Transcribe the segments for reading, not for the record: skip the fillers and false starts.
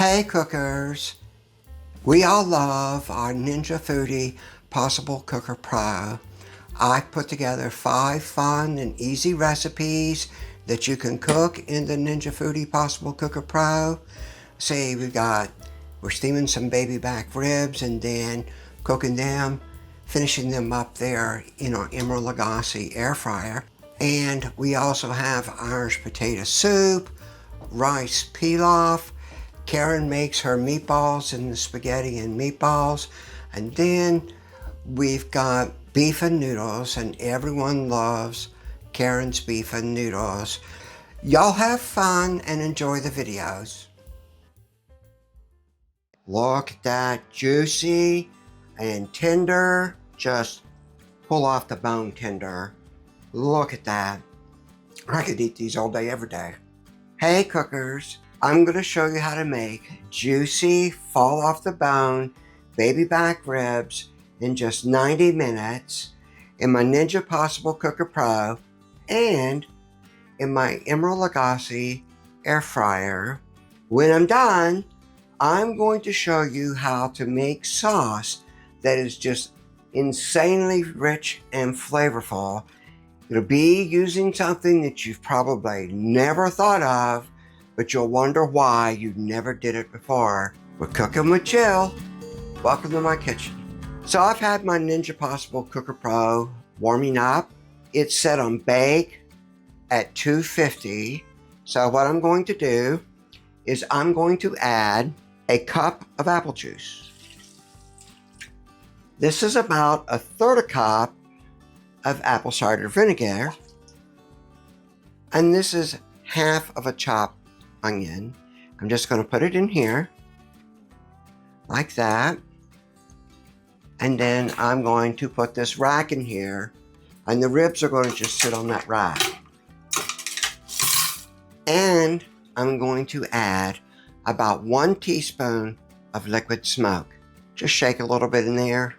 Hey cookers! We all love our Ninja Foodi PossibleCooker Pro. I've put together 5 fun and easy recipes that you can cook in the Ninja Foodi PossibleCooker Pro. See, we're steaming some baby back ribs and then cooking them, finishing them up there in our Emerald Lagasse air fryer. And we also have Irish potato soup, rice pilaf. Karin makes her meatballs and the spaghetti and meatballs. And then we've got beef and noodles, and everyone loves Karin's beef and noodles. Y'all have fun and enjoy the videos. Look at that, juicy and tender. Just pull off the bone tender. Look at that. I could eat these all day, every day. Hey cookers, I'm going to show you how to make juicy, fall off the bone, baby back ribs in just 90 minutes in my Ninja PossibleCooker Pro and in my Emerald Lagasse air fryer. When I'm done, I'm going to show you how to make sauce that is just insanely rich and flavorful. It'll be using something that you've probably never thought of, but you'll wonder why you never did it before. We're cooking with chill. Welcome to my kitchen. So I've had my Ninja PossibleCooker Pro warming up. It's set on bake at 250. So what I'm going to do is I'm going to add a cup of apple juice. This is about 1/3 cup of apple cider vinegar. And this is half of a chopped onion. I'm just going to put it in here like that. And then I'm going to put this rack in here, and the ribs are going to just sit on that rack. And I'm going to add about 1 teaspoon of liquid smoke. Just shake a little bit in there.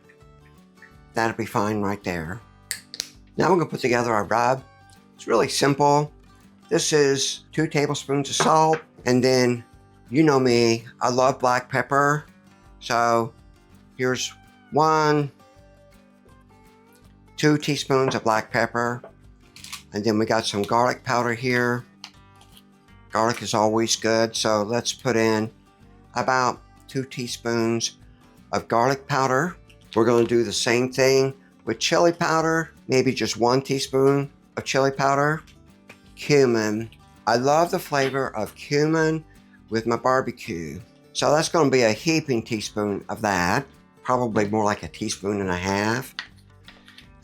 That'll be fine right there. Now we're going to put together our rub. It's really simple. This is 2 tablespoons of salt, and then, you know me, I love black pepper. So here's 2 teaspoons of black pepper, and then we got some garlic powder here. Garlic is always good, so let's put in about 2 teaspoons of garlic powder. We're going to do the same thing with chili powder, maybe just 1 teaspoon of chili powder. Cumin. I love the flavor of cumin with my barbecue. So that's going to be a heaping teaspoon of that. Probably more like 1.5 teaspoons.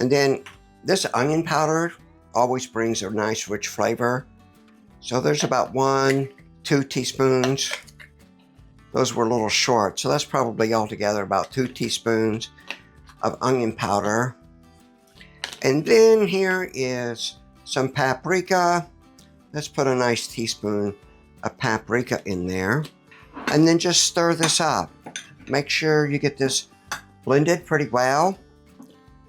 And then this onion powder always brings a nice rich flavor. So there's about 2 teaspoons. Those were a little short, so that's probably altogether about 2 teaspoons of onion powder. And then here is some paprika. Let's put a nice teaspoon of paprika in there. And then just stir this up. Make sure you get this blended pretty well.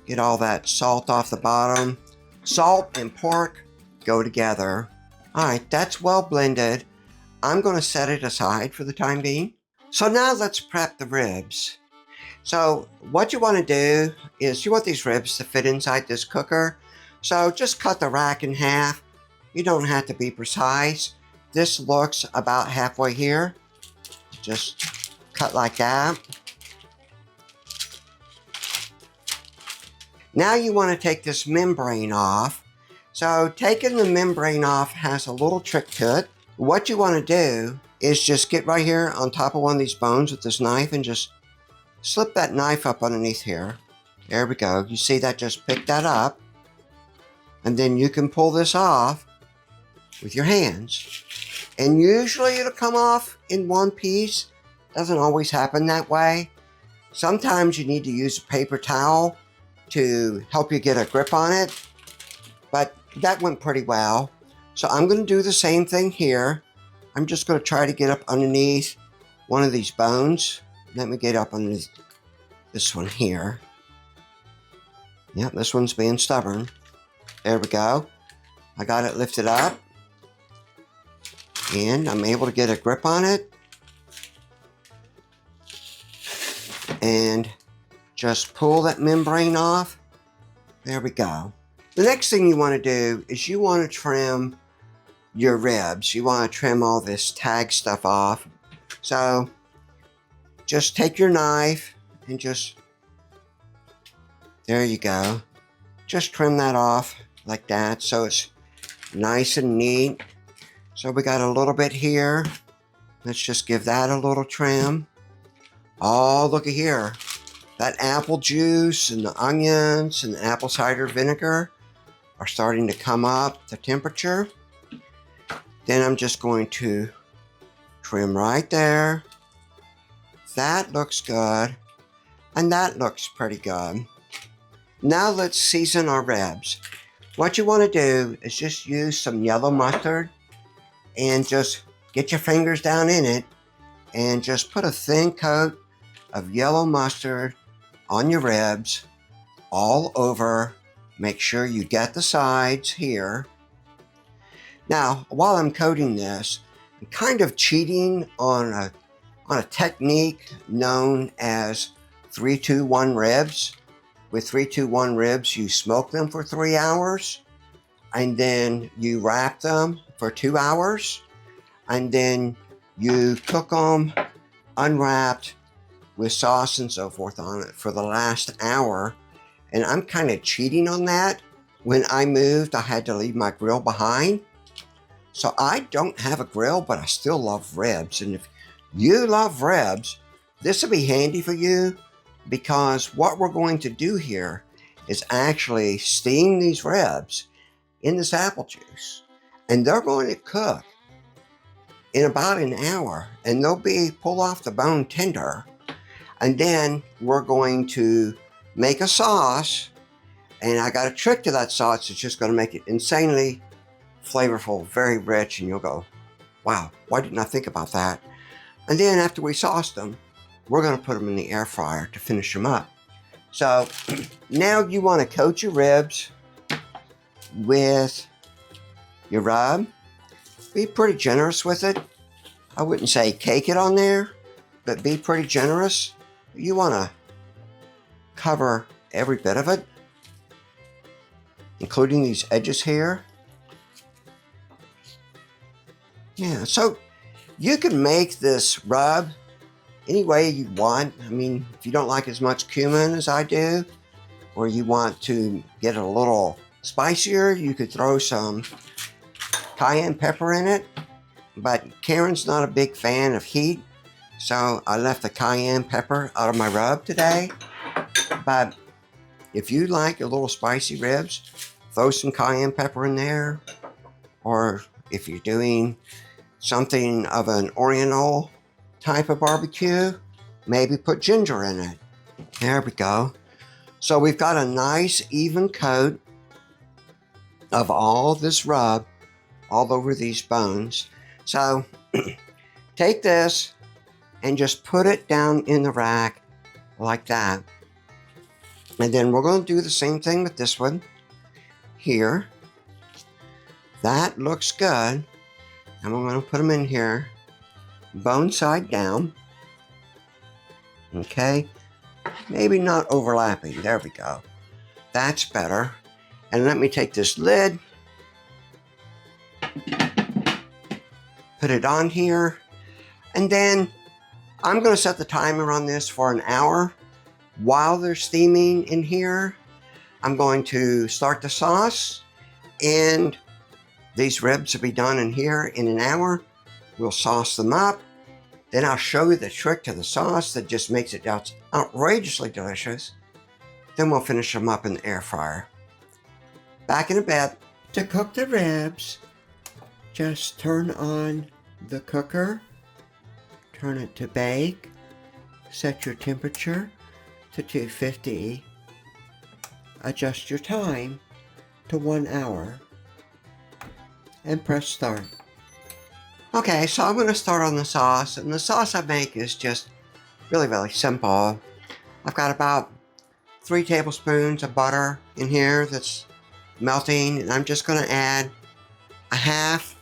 Get all that salt off the bottom. Salt and pork go together. Alright, that's well blended. I'm going to set it aside for the time being. So now let's prep the ribs. So what you want to do is you want these ribs to fit inside this cooker. So just cut the rack in half. You don't have to be precise. This looks about halfway here. Just cut like that. Now you want to take this membrane off. So taking the membrane off has a little trick to it. What you want to do is just get right here on top of one of these bones with this knife and just slip that knife up underneath here. There we go. You see that? Just pick that up. And then you can pull this off with your hands. And usually it'll come off in one piece. Doesn't always happen that way. Sometimes you need to use a paper towel to help you get a grip on it. But that went pretty well. So I'm going to do the same thing here. I'm just going to try to get up underneath one of these bones. Let me get up underneath this one here. Yep, this one's being stubborn. There we go. I got it lifted up. And I'm able to get a grip on it. and just pull that membrane off. There we go. The next thing you want to do is you want to trim your ribs. You want to trim all this tag stuff off. So just take your knife and just, there you go. Just trim that off like that so it's nice and neat. So we got a little bit here. Let's just give that a little trim. Oh, looky here. That apple juice and the onions and the apple cider vinegar are starting to come up the temperature. Then I'm just going to trim right there. That looks good. And that looks pretty good. Now let's season our ribs. What you want to do is just use some yellow mustard and just get your fingers down in it and just put a thin coat of yellow mustard on your ribs all over. Make sure you get the sides here. Now, while I'm coating this, I'm kind of cheating on a technique known as 3-2-1 ribs. With 3-2-1 ribs, you smoke them for 3 hours, and then you wrap them for 2 hours, and then you cook them unwrapped with sauce and so forth on it for the last hour. And I'm kind of cheating on that. When I moved, I had to leave my grill behind. So I don't have a grill, but I still love ribs. And if you love ribs, this will be handy for you, because what we're going to do here is actually steam these ribs in this apple juice. And they're going to cook in about an hour, and they'll be pull off the bone tender. And then we're going to make a sauce, and I got a trick to that sauce. It's just going to make it insanely flavorful, very rich, and you'll go, wow, why didn't I think about that? And then after we sauce them, we're going to put them in the air fryer to finish them up. So now you want to coat your ribs with your rub. Be pretty generous with it. I wouldn't say cake it on there, but be pretty generous. You want to cover every bit of it, including these edges here. Yeah, so you can make this rub any way you want. I mean, if you don't like as much cumin as I do, or you want to get it a little spicier, you could throw some cayenne pepper in it. But Karen's not a big fan of heat, so I left the cayenne pepper out of my rub today. But if you like a little spicy ribs, throw some cayenne pepper in there. Or if you're doing something of an oriental type of barbecue, maybe put ginger in it. There we go. So we've got a nice even coat of all this rub all over these bones. So take this and just put it down in the rack like that. And then we're going to do the same thing with this one here. That looks good. And we're going to put them in here, bone side down. Okay, maybe not overlapping. There we go. That's better. And let me take this lid, put it on here, and then I'm going to set the timer on this for an hour. While they're steaming in here, I'm going to start the sauce, and these ribs will be done in here in an hour. We'll sauce them up. Then I'll show you the trick to the sauce that just makes it outrageously delicious. Then we'll finish them up in the air fryer. Back in a bit. To cook the ribs, just turn on the cooker, turn it to bake, set your temperature to 250, adjust your time to 1 hour, and press start. Okay, so I'm going to start on the sauce, and the sauce I make is just really simple. I've got about 3 tablespoons of butter in here that's melting, and I'm just going to add a half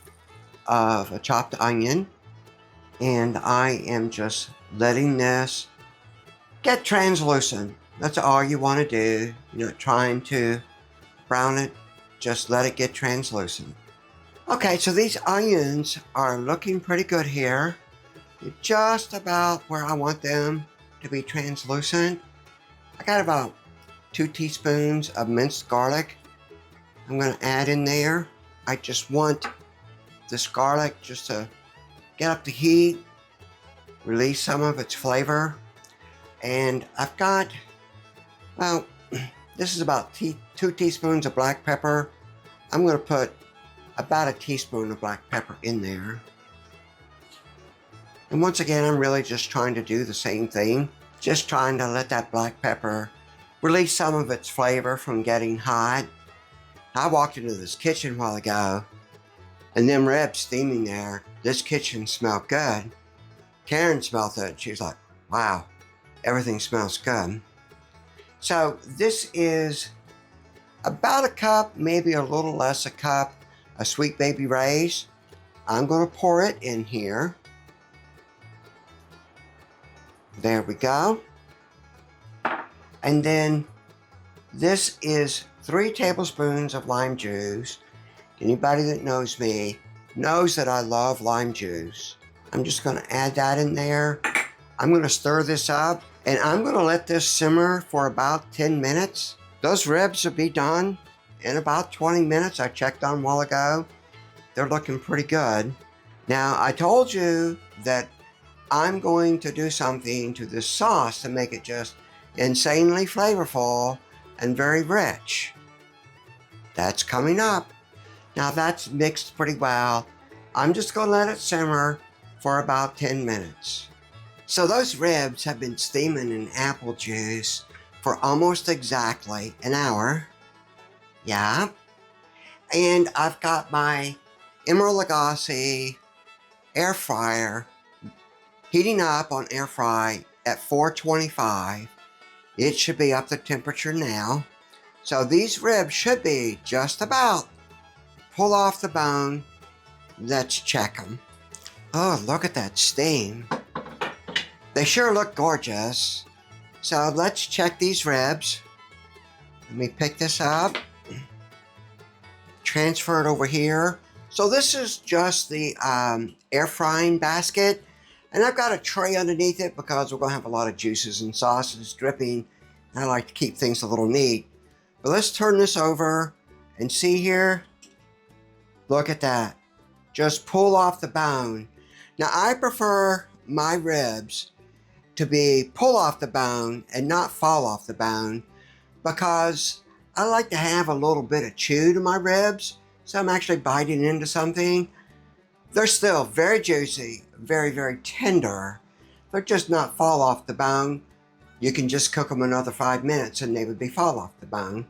of a chopped onion, and I am just letting this get translucent. That's all you want to do. You're not trying to brown it, just let it get translucent. Okay, so these onions are looking pretty good here. They're just about where I want them to be translucent. I got about 2 teaspoons of minced garlic I'm going to add in there. I just want this garlic just to get up the heat, release some of its flavor. And I've got, well, this is about 2 teaspoons of black pepper. I'm going to put about a teaspoon of black pepper in there. And once again, I'm really just trying to do the same thing. Just trying to let that black pepper release some of its flavor from getting hot. I walked into this kitchen a while ago, and them ribs steaming there. This kitchen smelled good. Karin smelled it. She was like, wow, everything smells good. So this is about a cup, maybe a little less a cup, of Sweet Baby Ray's. I'm going to pour it in here. There we go. And then this is 3 tablespoons of lime juice. Anybody that knows me knows that I love lime juice. I'm just going to add that in there. I'm going to stir this up, and I'm going to let this simmer for about 10 minutes. Those ribs will be done in about 20 minutes. I checked on a while ago. They're looking pretty good. Now, I told you that I'm going to do something to this sauce to make it just insanely flavorful and very rich. That's coming up. Now that's mixed pretty well. I'm just going to let it simmer for about 10 minutes. So those ribs have been steaming in apple juice for almost exactly an hour. Yeah. And I've got my Emeril Lagasse air fryer heating up on air fry at 425. It should be up to temperature now. So these ribs should be just about pull off the bone. Let's check them. Oh, look at that steam. They sure look gorgeous. So let's check these ribs. Let me pick this up. Transfer it over here. So this is just the air frying basket. And I've got a tray underneath it because we're going to have a lot of juices and sauces dripping. I like to keep things a little neat. But let's turn this over and see here. Look at that. Just pull off the bone. Now I prefer my ribs to be pull off the bone and not fall off the bone because I like to have a little bit of chew to my ribs. So I'm actually biting into something. They're still very juicy, very, very tender. They're just not fall off the bone. You can just cook them another 5 minutes and they would be fall off the bone.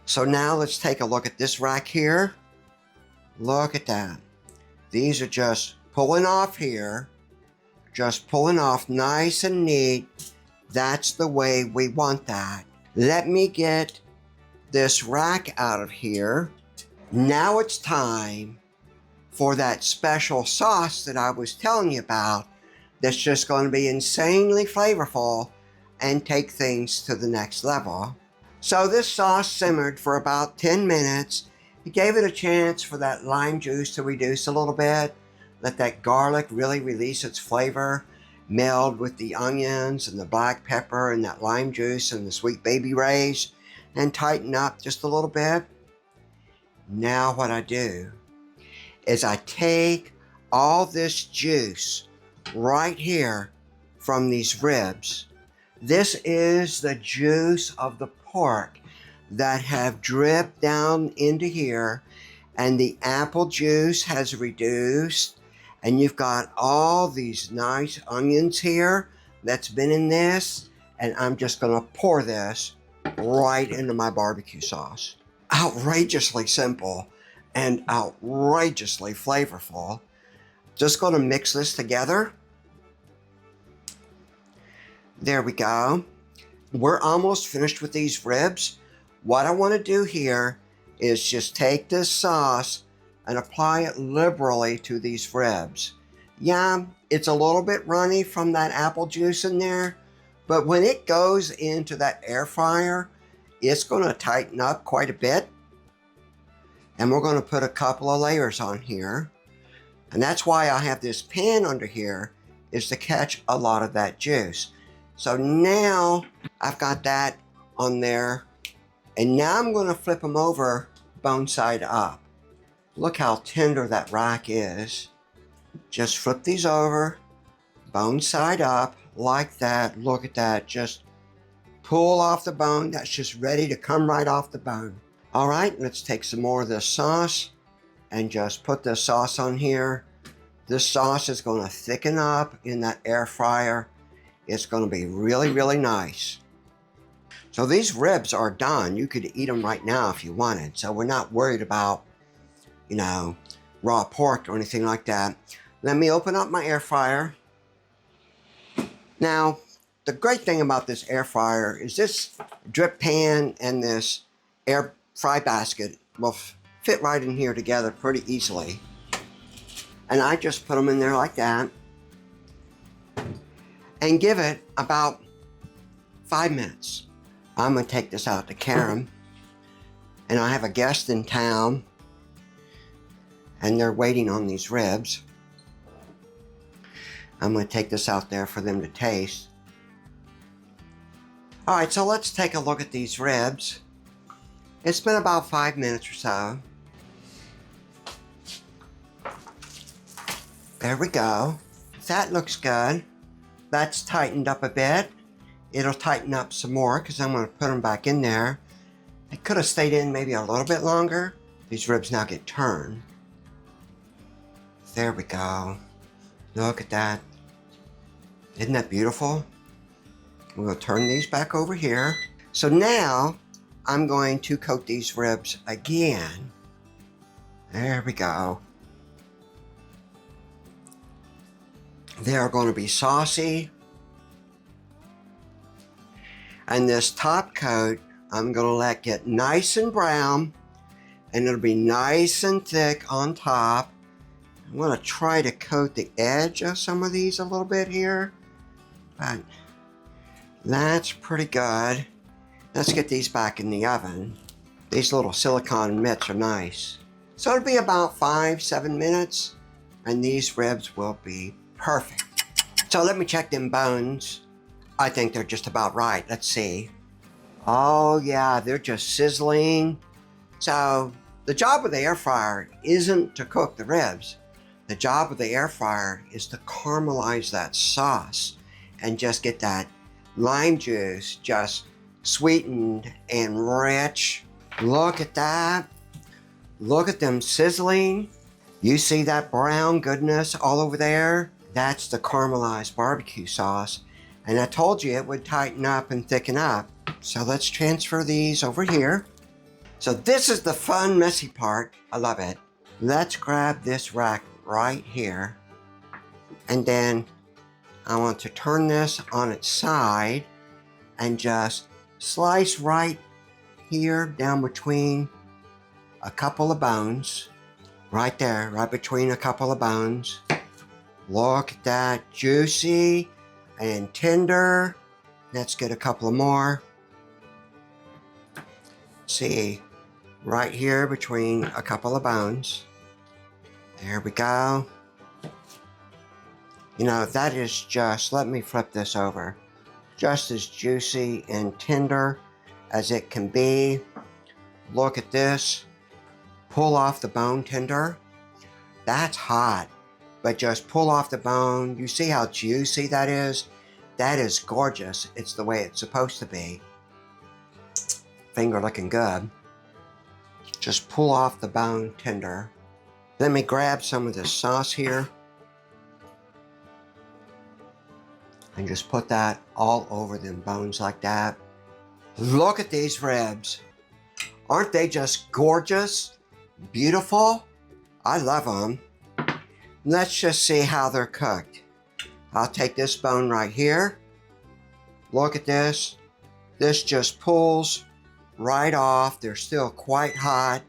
So now let's take a look at this rack here. Look at that. These are just pulling off here. Just pulling off nice and neat. That's the way we want that. Let me get this rack out of here. Now it's time for that special sauce that I was telling you about that's just going to be insanely flavorful and take things to the next level. So this sauce simmered for about 10 minutes. He gave it a chance for that lime juice to reduce a little bit. Let that garlic really release its flavor, meld with the onions and the black pepper and that lime juice and the Sweet Baby Ray's, and tighten up just a little bit. Now what I do is I take all this juice right here from these ribs. This is the juice of the pork that have dripped down into here, and the apple juice has reduced, and you've got all these nice onions here that's been in this, and I'm just gonna pour this right into my barbecue sauce. Outrageously simple and outrageously flavorful. Just gonna mix this together. There we go. We're almost finished with these ribs. What I want to do here is just take this sauce and apply it liberally to these ribs. Yeah, it's a little bit runny from that apple juice in there, But when it goes into that air fryer, it's going to tighten up quite a bit. And we're going to put a couple of layers on here. And that's why I have this pan under here, is to catch a lot of that juice. So now I've got that on there. And now I'm going to flip them over bone side up. Look how tender that rack is. Just flip these over bone side up like that. Look at that. Just pull off the bone. That's just ready to come right off the bone. All right, let's take some more of this sauce and just put this sauce on here. This sauce is going to thicken up in that air fryer. It's going to be really, really nice. So these ribs are done. You could eat them right now if you wanted. So we're not worried about, you know, raw pork or anything like that. Let me open up my air fryer. Now, the great thing about this air fryer is this drip pan and this air fry basket will fit right in here together pretty easily. And I just put them in there like that and give it about 5 minutes. I'm going to take this out to Karin, and I have a guest in town and they're waiting on these ribs. I'm going to take this out there for them to taste. All right, so let's take a look at these ribs. It's been about 5 minutes or so. There we go. That looks good. That's tightened up a bit. It'll tighten up some more because I'm going to put them back in there. It could have stayed in maybe a little bit longer. These ribs now get turned. There we go. Look at that. Isn't that beautiful? We're going to turn these back over here. So now I'm going to coat these ribs again. There we go. They are going to be saucy. And this top coat, I'm going to let get nice and brown. And it'll be nice and thick on top. I'm going to try to coat the edge of some of these a little bit here. But that's pretty good. Let's get these back in the oven. These little silicone mitts are nice. So it'll be about 5-7 minutes. And these ribs will be perfect. So let me check them bones. I think they're just about right. Let's see. Oh yeah, they're just sizzling. So the job of the air fryer isn't to cook the ribs. The job of the air fryer is to caramelize that sauce and just get that lime juice just sweetened and rich. Look at that. Look at them sizzling. You see that brown goodness all over there? That's the caramelized barbecue sauce. And I told you it would tighten up and thicken up. So let's transfer these over here. So this is the fun, messy part. I love it. Let's grab this rack right here. And then I want to turn this on its side and just slice right here down between a couple of bones. Right there, right between a couple of bones. Look at that, juicy and tender. Let's get a couple of more. See, right here between a couple of bones. There we go. You know, that is just, let me flip this over, just as juicy and tender as it can be. Look at this. Pull off the bone tender. That's hot, but just pull off the bone. You see how juicy that is? That is gorgeous. It's the way it's supposed to be. Finger looking good. Just pull off the bone tender. Let me grab some of this sauce here and just put that all over them bones like that. Look at these ribs. Aren't they just gorgeous? Beautiful? I love them. Let's just see how they're cooked. I'll take this bone right here. Look at this. This just pulls right off. They're still quite hot.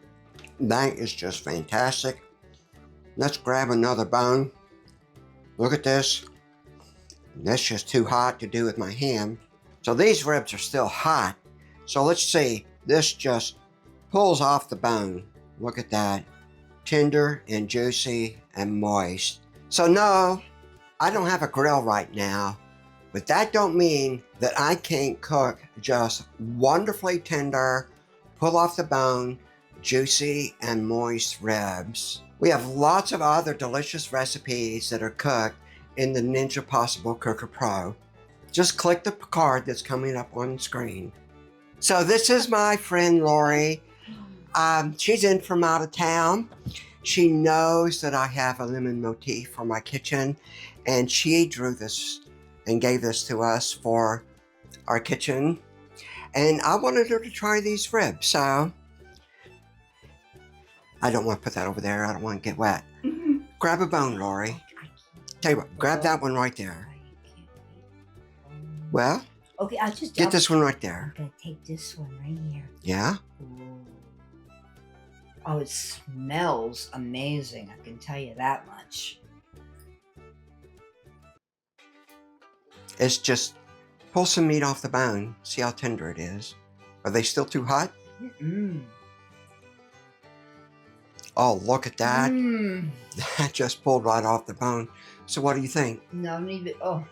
That is just fantastic. Let's grab another bone. Look at this. That's just too hot to do with my hand. So these ribs are still hot. So let's see. This just pulls off the bone. Look at that. Tender and juicy and moist. So no, I don't have a grill right now, but that don't mean that I can't cook just wonderfully tender, pull off the bone, juicy and moist ribs. We have lots of other delicious recipes that are cooked in the Ninja PossibleCooker Pro. Just click the card that's coming up on the screen. So this is my friend Lori. She's in from out of town. She knows that I have a lemon motif for my kitchen, and she drew this and gave this to us for our kitchen. And I wanted her to try these ribs, so I don't want to put that over there. I don't want to get wet. Grab a bone, Lori. Tell you what, grab that one right there. Well, okay, I'll just get this one right there. I'm gonna take this one right here. Yeah? Ooh. Oh, it smells amazing. I can tell you that much. It's just pull some meat off the bone. See how tender it is. Are they still too hot? Oh, look at that. That just pulled right off the bone. So what do you think? No, leave it. Oh.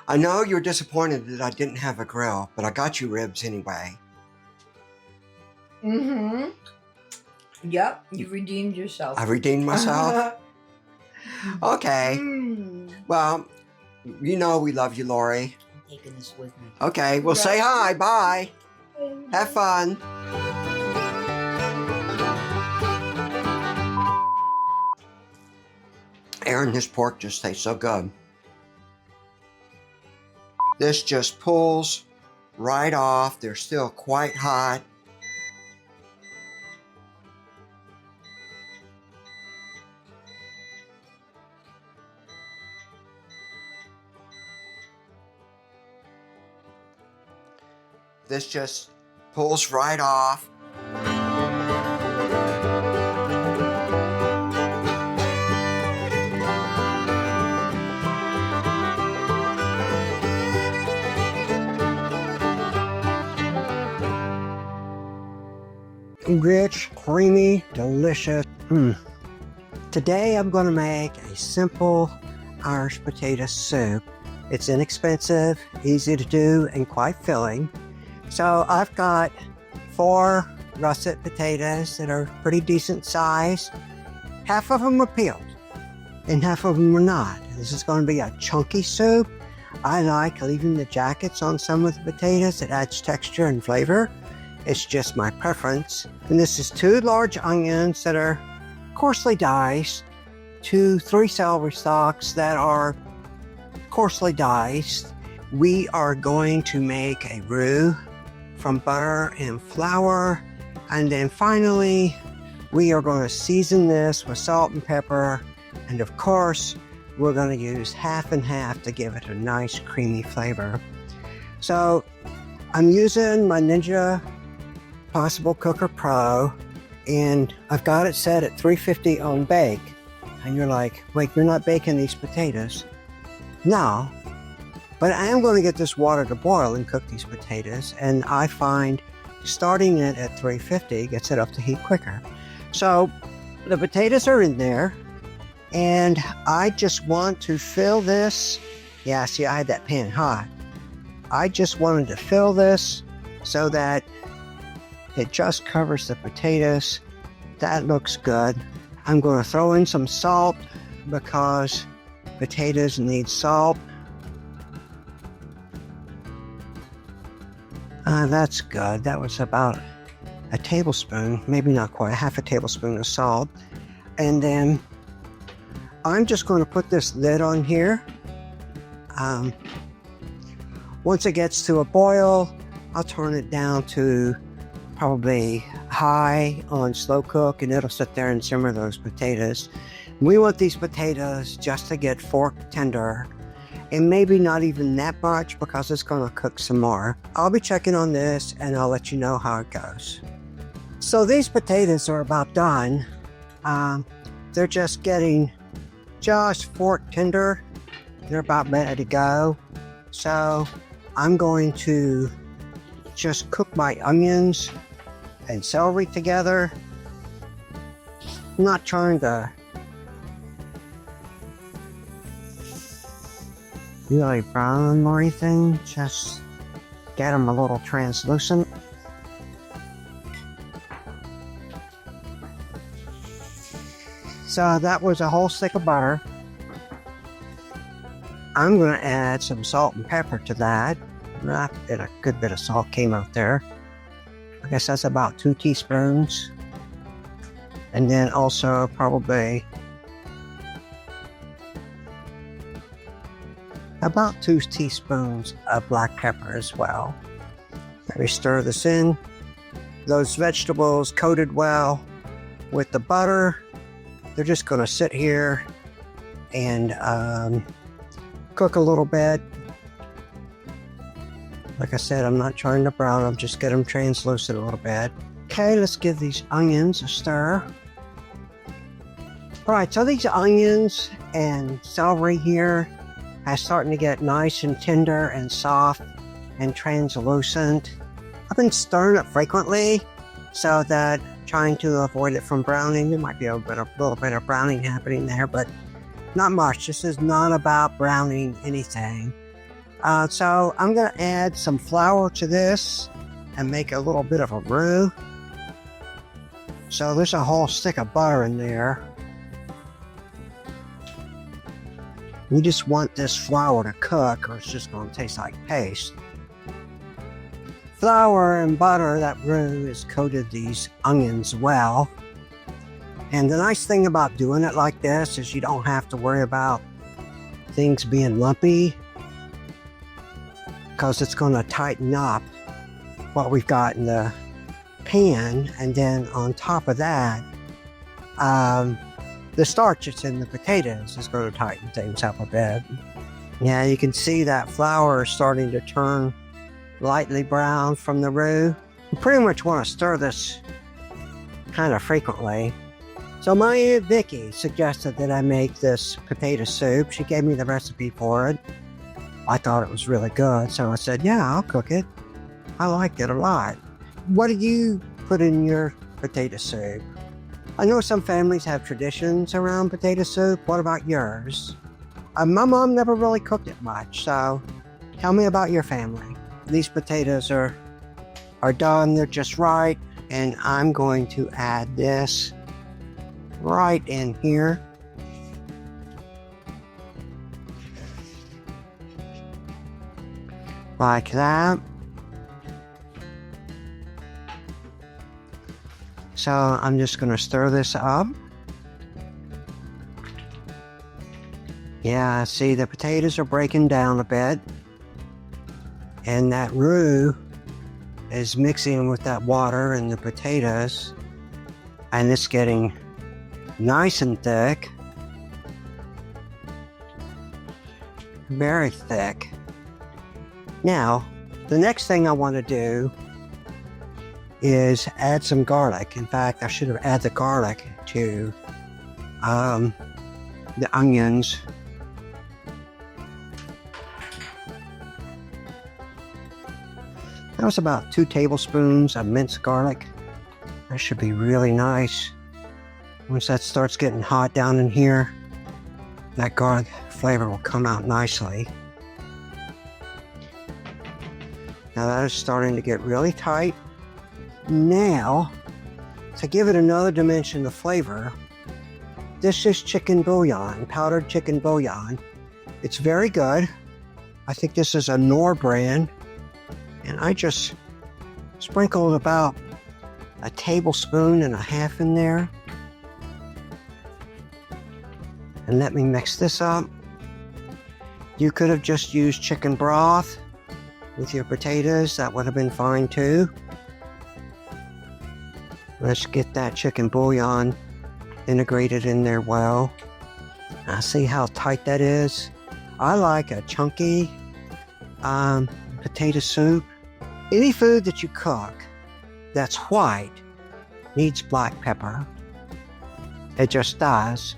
I know you're disappointed that I didn't have a grill, but I got you ribs anyway. Yep, you redeemed yourself. I redeemed myself? Okay. Well, you know we love you, Lori. I'm taking this with me. Okay, well say hi. Bye. Have fun. Aaron, this pork just tastes so good. This just pulls right off. They're still quite hot. This just pulls right off. Rich, creamy, delicious. Today I'm going to make a simple Irish potato soup. It's inexpensive, easy to do, and quite filling. So I've got 4 russet potatoes that are pretty decent size. Half of them are peeled and half of them are not. This is going to be a chunky soup. I like leaving the jackets on some of the potatoes. It adds texture and flavor. It's just my preference. And this is 2 large onions that are coarsely diced, 3 celery stalks that are coarsely diced. We are going to make a roux from butter and flour. And then finally, we are going to season this with salt and pepper. And of course, we're going to use half and half to give it a nice creamy flavor. So I'm using my Ninja PossibleCooker Pro, and I've got it set at 350 on bake. And you're like, wait, you're not baking these potatoes? No, but I am going to get this water to boil and cook these potatoes, and I find starting it at 350 gets it up to heat quicker. So the potatoes are in there, and I just want to fill this. Yeah, see, I had that pan hot. I just wanted to fill this so that it just covers the potatoes. That looks good. I'm going to throw in some salt because potatoes need salt. That's good. That was about a tablespoon, maybe not quite, half a tablespoon of salt. And then I'm just going to put this lid on here. Once it gets to a boil, I'll turn it down to probably high on slow cook, and it'll sit there and simmer those potatoes. We want these potatoes just to get fork tender, and maybe not even that much because it's going to cook some more. I'll be checking on this and I'll let you know how it goes. So these potatoes are about done. They're just getting just fork tender, they're about ready to go. So I'm going to just cook my onions and celery together. I'm not trying to really brown them or anything, just get them a little translucent. So that was a whole stick of butter. I'm going to add some salt and pepper to that. And a good bit of salt came out there. I guess that's about 2 teaspoons. And then also probably about 2 teaspoons of black pepper as well. Let me stir this in. Those vegetables coated well with the butter. They're just going to sit here and cook a little bit. Like I said, I'm not trying to brown them, just get them translucent a little bit. Okay, let's give these onions a stir. All right, so these onions and celery here are starting to get nice and tender and soft and translucent. I've been stirring it frequently so that trying to avoid it from browning. There might be a little bit of browning happening there, but not much. This is not about browning anything. So I'm going to add some flour to this and make a little bit of a roux. So there's a whole stick of butter in there. You just want this flour to cook or it's just going to taste like paste. Flour and butter, that roux, has coated these onions well. And the nice thing about doing it like this is you don't have to worry about things being lumpy, because it's going to tighten up what we've got in the pan. And then on top of that, the starch that's in the potatoes is going to tighten things up a bit. Yeah, you can see that flour is starting to turn lightly brown from the roux. You pretty much want to stir this kind of frequently. So my Aunt Vicky suggested that I make this potato soup. She gave me the recipe for it. I thought it was really good, so I said, yeah, I'll cook it. I liked it a lot. What do you put in your potato soup? I know some families have traditions around potato soup. What about yours? My mom never really cooked it much, so tell me about your family. These potatoes are done, they're just right, and I'm going to add this right in here. Like that. So I'm just going to stir this up. Yeah, see, the potatoes are breaking down a bit. And that roux is mixing with that water and the potatoes. And it's getting nice and thick. Very thick. Now, the next thing I want to do is add some garlic. In fact, I should have added the garlic to the onions. That was about 2 tablespoons of minced garlic. That should be really nice. Once that starts getting hot down in here, that garlic flavor will come out nicely. Now that is starting to get really tight. Now, to give it another dimension of flavor, this is chicken bouillon, powdered chicken bouillon. It's very good. I think this is a Knorr brand. And I just sprinkled about 1.5 tablespoons in there. And let me mix this up. You could have just used chicken broth with your potatoes. That would have been fine too. Let's get that chicken bouillon integrated in there well. Now see how tight that is? I like a chunky potato soup. Any food that you cook that's white needs black pepper. It just does.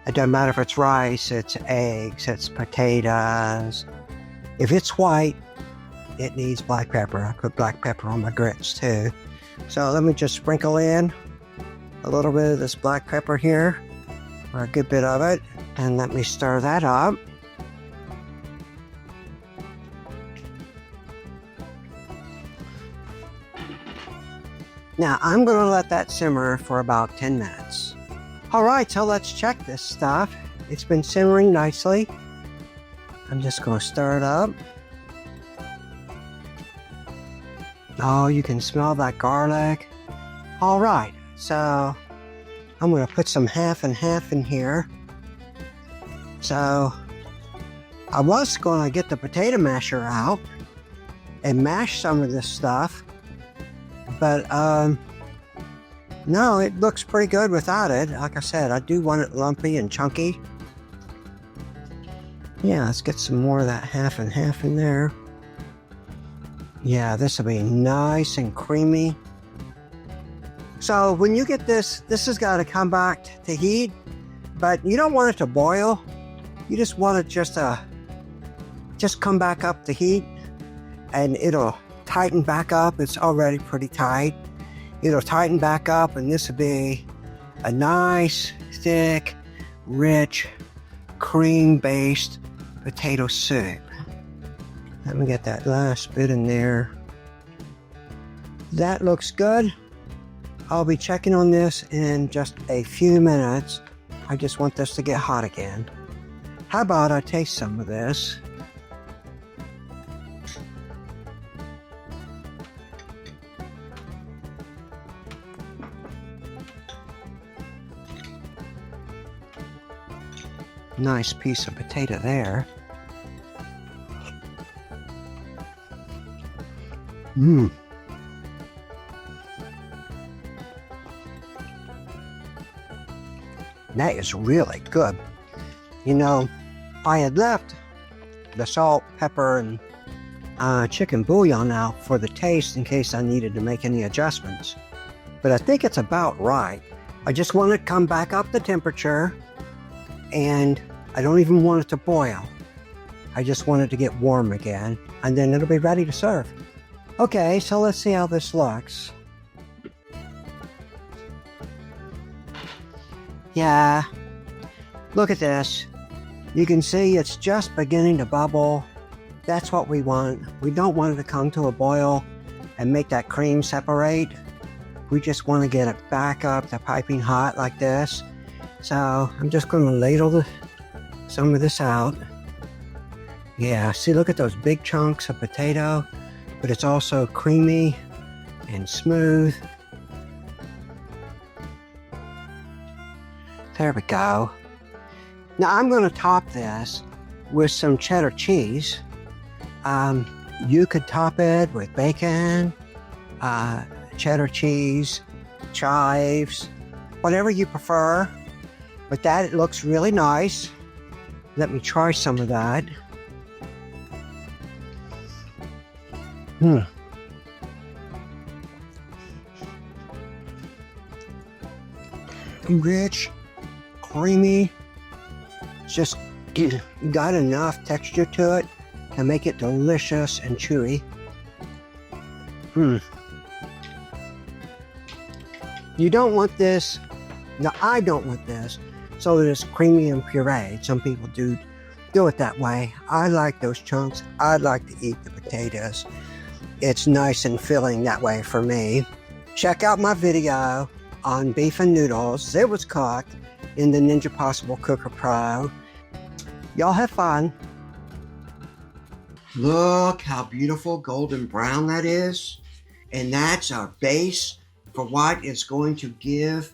It doesn't matter if it's rice, it's eggs, it's potatoes. If it's white, it needs black pepper. I put black pepper on my grits too. So let me just sprinkle in a little bit of this black pepper here, or a good bit of it, and let me stir that up. Now I'm going to let that simmer for about 10 minutes. All right, so let's check this stuff. It's been simmering nicely. I'm just going to stir it up. Oh, you can smell that garlic. All right, so I'm going to put some half and half in here. So I was going to get the potato masher out and mash some of this stuff, but no, it looks pretty good without it. Like I said, I do want it lumpy and chunky. Yeah, let's get some more of that half and half in there. Yeah, this will be nice and creamy. So when you get this has got to come back to heat, but you don't want it to boil. You just want it just come back up to heat, and it'll tighten back up. It's already pretty tight. It'll tighten back up, and this will be a nice, thick, rich, cream-based potato soup. Let me get that last bit in there. That looks good. I'll be checking on this in just a few minutes. I just want this to get hot again. How about I taste some of this? Nice piece of potato there. Mmm. That is really good. You know, I had left the salt, pepper, and chicken bouillon out for the taste in case I needed to make any adjustments. But I think it's about right. I just want it to come back up the temperature, and I don't even want it to boil. I just want it to get warm again, and then it'll be ready to serve. Okay, so let's see how this looks. Yeah, look at this. You can see it's just beginning to bubble. That's what we want. We don't want it to come to a boil and make that cream separate. We just want to get it back up to piping hot like this. So I'm just going to ladle some of this out. Yeah, see, look at those big chunks of potato, but it's also creamy and smooth. There we go. Now I'm going to top this with some cheddar cheese. You could top it with bacon, cheddar cheese, chives, whatever you prefer. But that, it looks really nice. Let me try some of that. Rich, creamy, just got enough texture to it to make it delicious and chewy. You don't want this, now I don't want this so that it's creamy and pureed. Some people do it that way. I like those chunks. I like to eat the potatoes. It's nice and filling that way for me. Check out my video on beef and noodles. It was cooked in the Ninja PossibleCooker Pro. Y'all have fun. Look how beautiful golden brown that is. And that's our base for what is going to give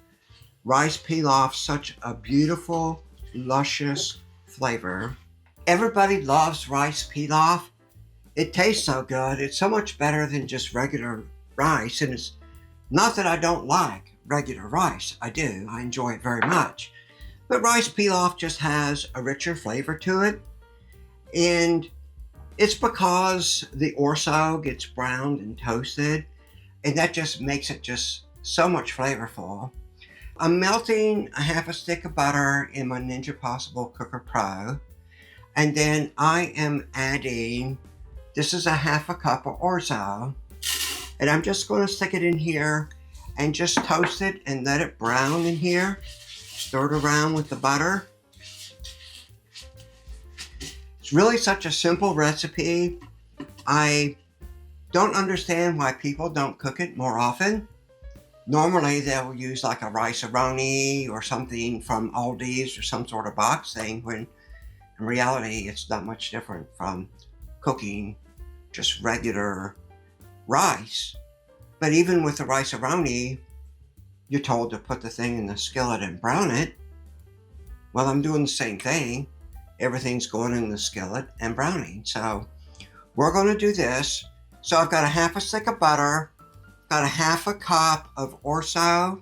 rice pilaf such a beautiful, luscious flavor. Everybody loves rice pilaf. It tastes so good. It's so much better than just regular rice. And it's not that I don't like regular rice. I do. I enjoy it very much. But rice pilaf just has a richer flavor to it. And it's because the orzo gets browned and toasted. And that just makes it just so much flavorful. I'm melting a half a stick of butter in my Ninja PossibleCooker Pro. And then I am adding, this is a half a cup of orzo. And I'm just going to stick it in here and just toast it and let it brown in here. Stir it around with the butter. It's really such a simple recipe. I don't understand why people don't cook it more often. Normally they'll use like a rice-a-roni or something from Aldi's or some sort of box thing, when in reality it's not much different from cooking just regular rice. But even with the rice-a-roni, you're told to put the thing in the skillet and brown it. Well, I'm doing the same thing. Everything's going in the skillet and browning. So we're going to do this. So I've got a half a stick of butter, got a half a cup of orzo,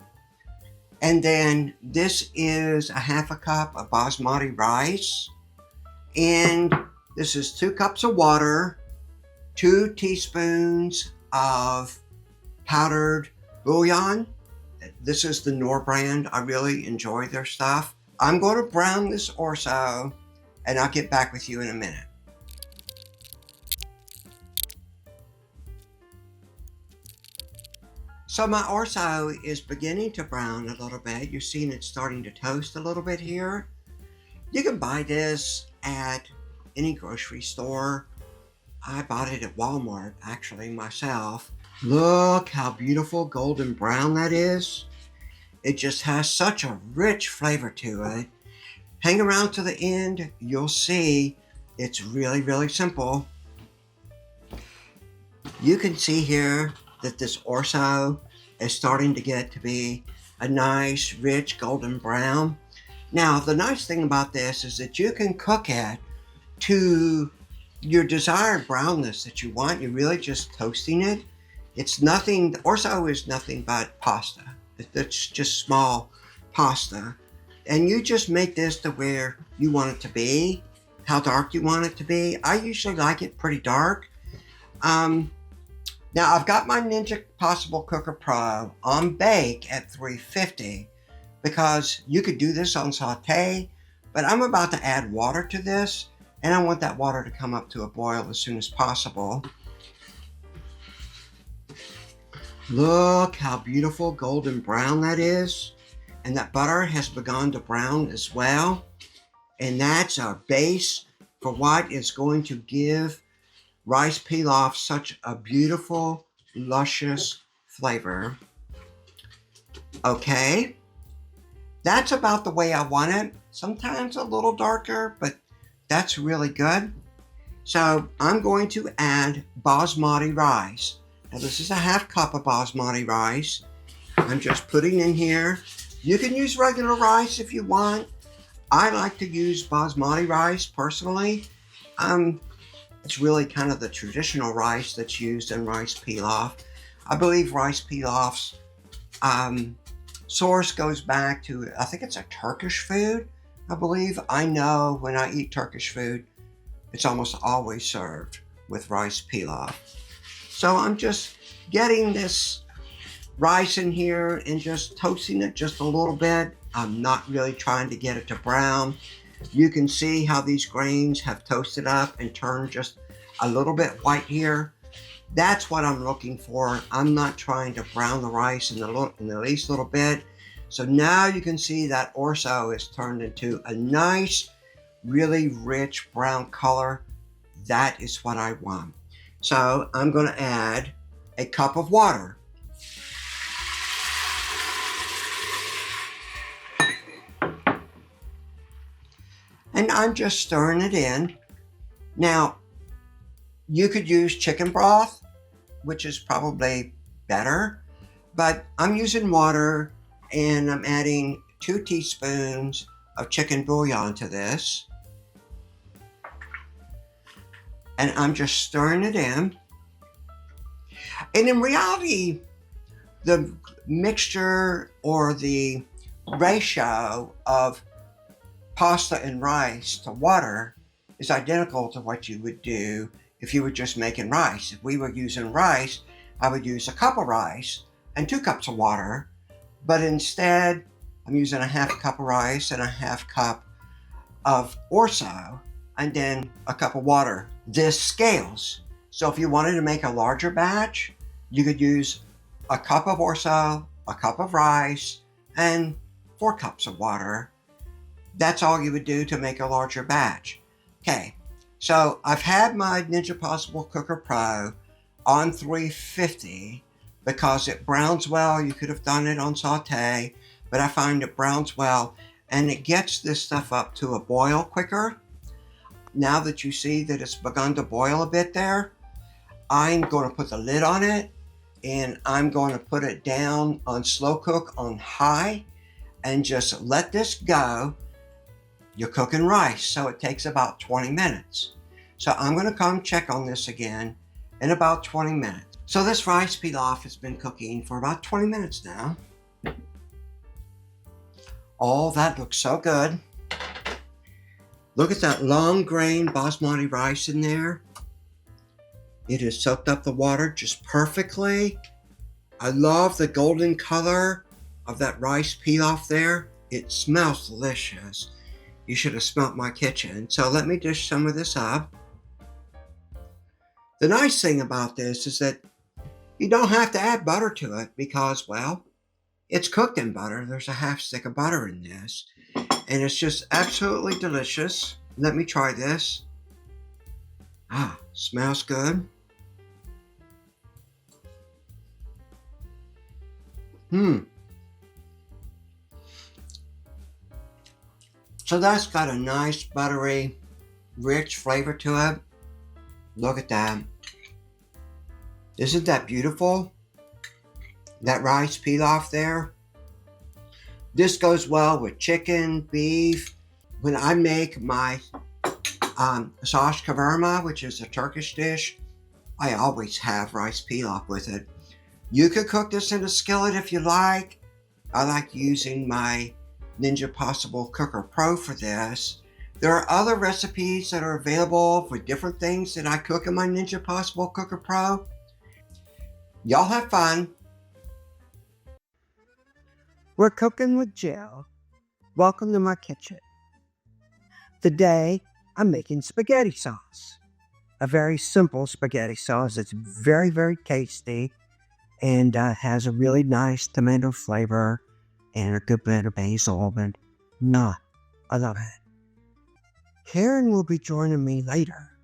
and then this is a half a cup of basmati rice, and this is 2 cups of water, 2 teaspoons of powdered bouillon. This is the Knorr brand. I really enjoy their stuff. I'm going to brown this orzo, and I'll get back with you in a minute. So my orzo is beginning to brown a little bit. You're seeing it starting to toast a little bit here. You can buy this at any grocery store. I bought it at Walmart, actually, myself. Look how beautiful golden brown that is. It just has such a rich flavor to it. Hang around to the end. You'll see it's really, really simple. You can see here that this orzo is starting to get to be a nice, rich golden brown. Now, the nice thing about this is that you can cook it to your desired brownness that you want. You're really just toasting it. It's nothing, orzo is nothing but pasta. It's just small pasta. And you just make this to where you want it to be, how dark you want it to be. I usually like it pretty dark. Now I've got my Ninja PossibleCooker Pro on bake at 350 because you could do this on saute, but I'm about to add water to this, and I want that water to come up to a boil as soon as possible. Look how beautiful golden brown that is. And that butter has begun to brown as well. And that's our base for what is going to give rice pilaf such a beautiful, luscious flavor. Okay, that's about the way I want it. Sometimes a little darker, but that's really good. So I'm going to add basmati rice. Now this is a half cup of basmati rice. I'm just putting in here. You can use regular rice if you want. I like to use basmati rice personally. It's really kind of the traditional rice that's used in rice pilaf. I believe rice pilaf's source goes back to, I think it's a Turkish food, I believe. I know when I eat Turkish food, it's almost always served with rice pilaf. So I'm just getting this rice in here and just toasting it just a little bit. I'm not really trying to get it to brown. You can see how these grains have toasted up and turned just a little bit white here. That's what I'm looking for. I'm not trying to brown the rice in the least little bit. So now you can see that orzo is turned into a nice, really rich brown color. That is what I want. So I'm going to add a cup of water. And I'm just stirring it in. Now, you could use chicken broth, which is probably better, but I'm using water and I'm adding 2 teaspoons of chicken bouillon to this. And I'm just stirring it in. And in reality, the mixture or the ratio of pasta and rice to water is identical to what you would do if you were just making rice. If we were using rice, I would use a cup of rice and 2 cups of water, but instead I'm using a half cup of rice and a half cup of orzo, and then a cup of water. This scales. So if you wanted to make a larger batch, you could use a cup of orzo, a cup of rice, and 4 cups of water. That's all you would do to make a larger batch. Okay, so I've had my Ninja Possible Cooker Pro on 350 because it browns well. You could have done it on saute, but I find it browns well and it gets this stuff up to a boil quicker. Now that you see that it's begun to boil a bit there, I'm going to put the lid on it and I'm going to put it down on slow cook on high and just let this go. You're cooking rice, so it takes about 20 minutes. So I'm going to come check on this again in about 20 minutes. So this rice pilaf has been cooking for about 20 minutes now. Oh, that looks so good. Look at that long grain basmati rice in there. It has soaked up the water just perfectly. I love the golden color of that rice pilaf there. It smells delicious. You should have smelt my kitchen. So let me dish some of this up. The nice thing about this is that you don't have to add butter to it because, well, it's cooked in butter. There's a half stick of butter in this. And it's just absolutely delicious. Let me try this. Ah, smells good. So that's got a nice buttery, rich flavor to it. Look at that. Isn't that beautiful? That rice pilaf there. This goes well with chicken, beef. When I make my sash kavurma, which is a Turkish dish, I always have rice pilaf with it. You could cook this in a skillet if you like. I like using my Ninja Possible Cooker Pro for this. There are other recipes that are available for different things that I cook in my Ninja Possible Cooker Pro. Y'all have fun. We're cooking with Jill. Welcome to my kitchen. Today, I'm making spaghetti sauce. A very simple spaghetti sauce. It's very, very tasty and has a really nice tomato flavor and a good bit of basil. And I love it. Karin will be joining me later,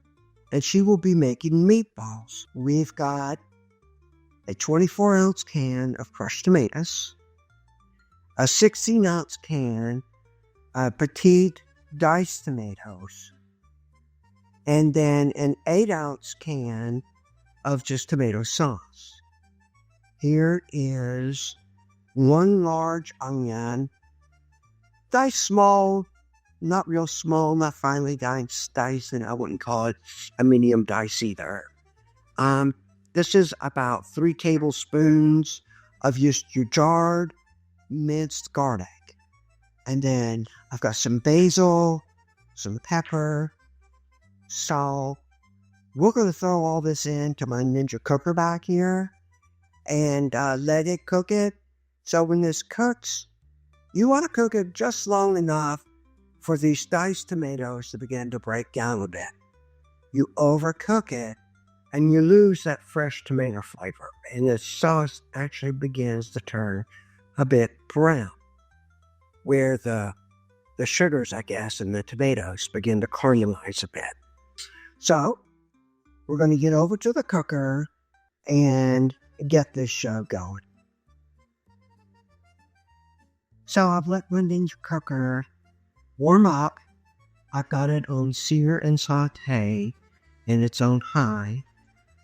and she will be making meatballs. We've got a 24-ounce can of crushed tomatoes, a 16-ounce can of petite diced tomatoes, and then an 8-ounce can of just tomato sauce. Here is 1 large onion, diced small, not real small, not finely diced, and I wouldn't call it a medium dice either. This is about 3 tablespoons of just your jarred minced garlic. And then I've got some basil, some pepper, salt. We're going to throw all this into my Ninja cooker back here and let it cook it. So when this cooks, you want to cook it just long enough for these diced tomatoes to begin to break down a bit. You overcook it and you lose that fresh tomato flavor, and the sauce actually begins to turn a bit brown, where the sugars, I guess, and the tomatoes begin to caramelize a bit. So we're going to get over to the cooker and get this show going. So I've let my Ninja cooker warm up. I've got it on sear and saute, and it's on high.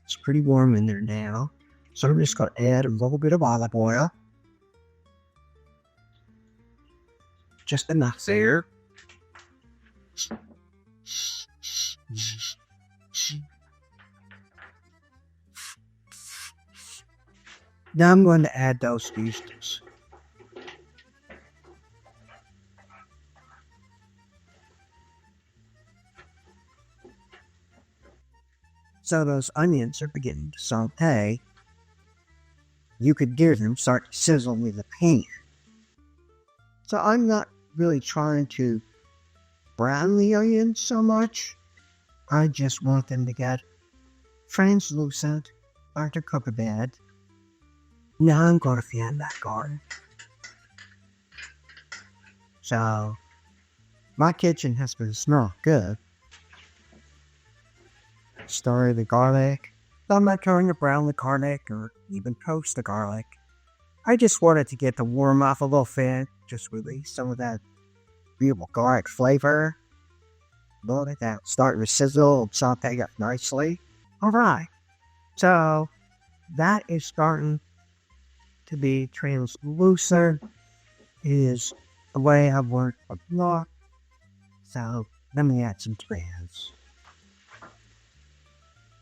It's pretty warm in there now. So I'm just going to add a little bit of olive oil. Just enough there. Now I'm going to add those noodles. So those onions are beginning to saute. You could hear them start to sizzle in the pan. So I'm not really trying to brown the onions so much. I just want them to get translucent or to cook a bit. Now I'm going to fan that garlic. So my kitchen has been smelling good. Stir the garlic. I'm not trying to brown the garlic or even toast the garlic. I just wanted to get the warm off a little bit. Just release some of that beautiful garlic flavor. Load it out. Starting to sizzle and saute up nicely. Alright. So that is starting to be translucent. Is the way I've worked a lot. So let me add some tomatoes.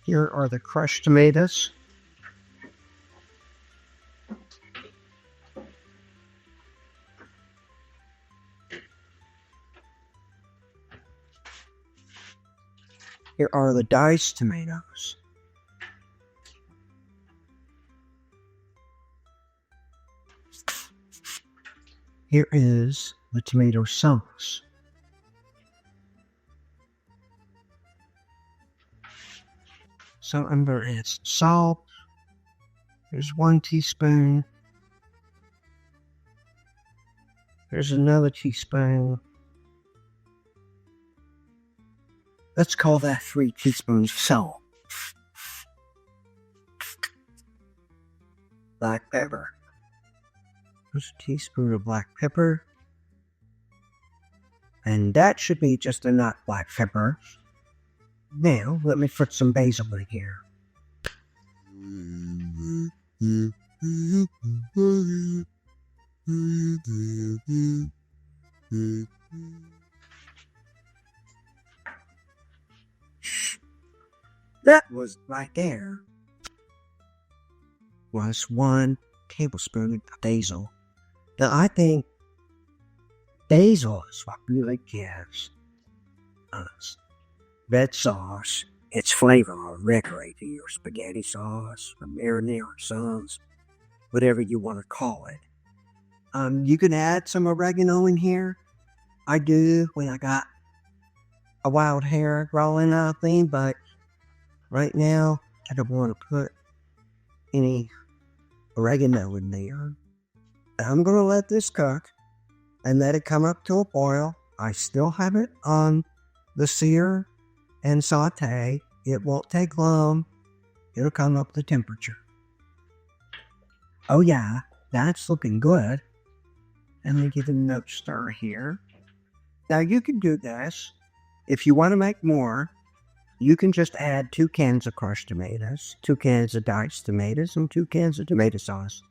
Here are the crushed tomatoes. Here are the diced tomatoes. Here is the tomato sauce. So I'm going to add some salt. There's 1 teaspoon. There's another teaspoon. Let's call that 3 teaspoons of salt. Black pepper. There's a teaspoon of black pepper. And that should be just enough black pepper. Now, let me put some basil in here. That was right there. Was 1 tablespoon of basil. Now, I think basil is what really gives us red sauce its flavor or decorate to your spaghetti sauce, or marinara sauce, whatever you want to call it. You can add some oregano in here. I do when I got a wild hair growing up thing, but right now I don't want to put any oregano in there. I'm going to let this cook and let it come up to a boil. I still have it on the sear and saute. It won't take long. It'll come up to temperature. Oh yeah, that's looking good. And let me give it another stir here. Now you can do this. If you want to make more, you can just add 2 cans of crushed tomatoes, 2 cans of diced tomatoes, and 2 cans of tomato sauce.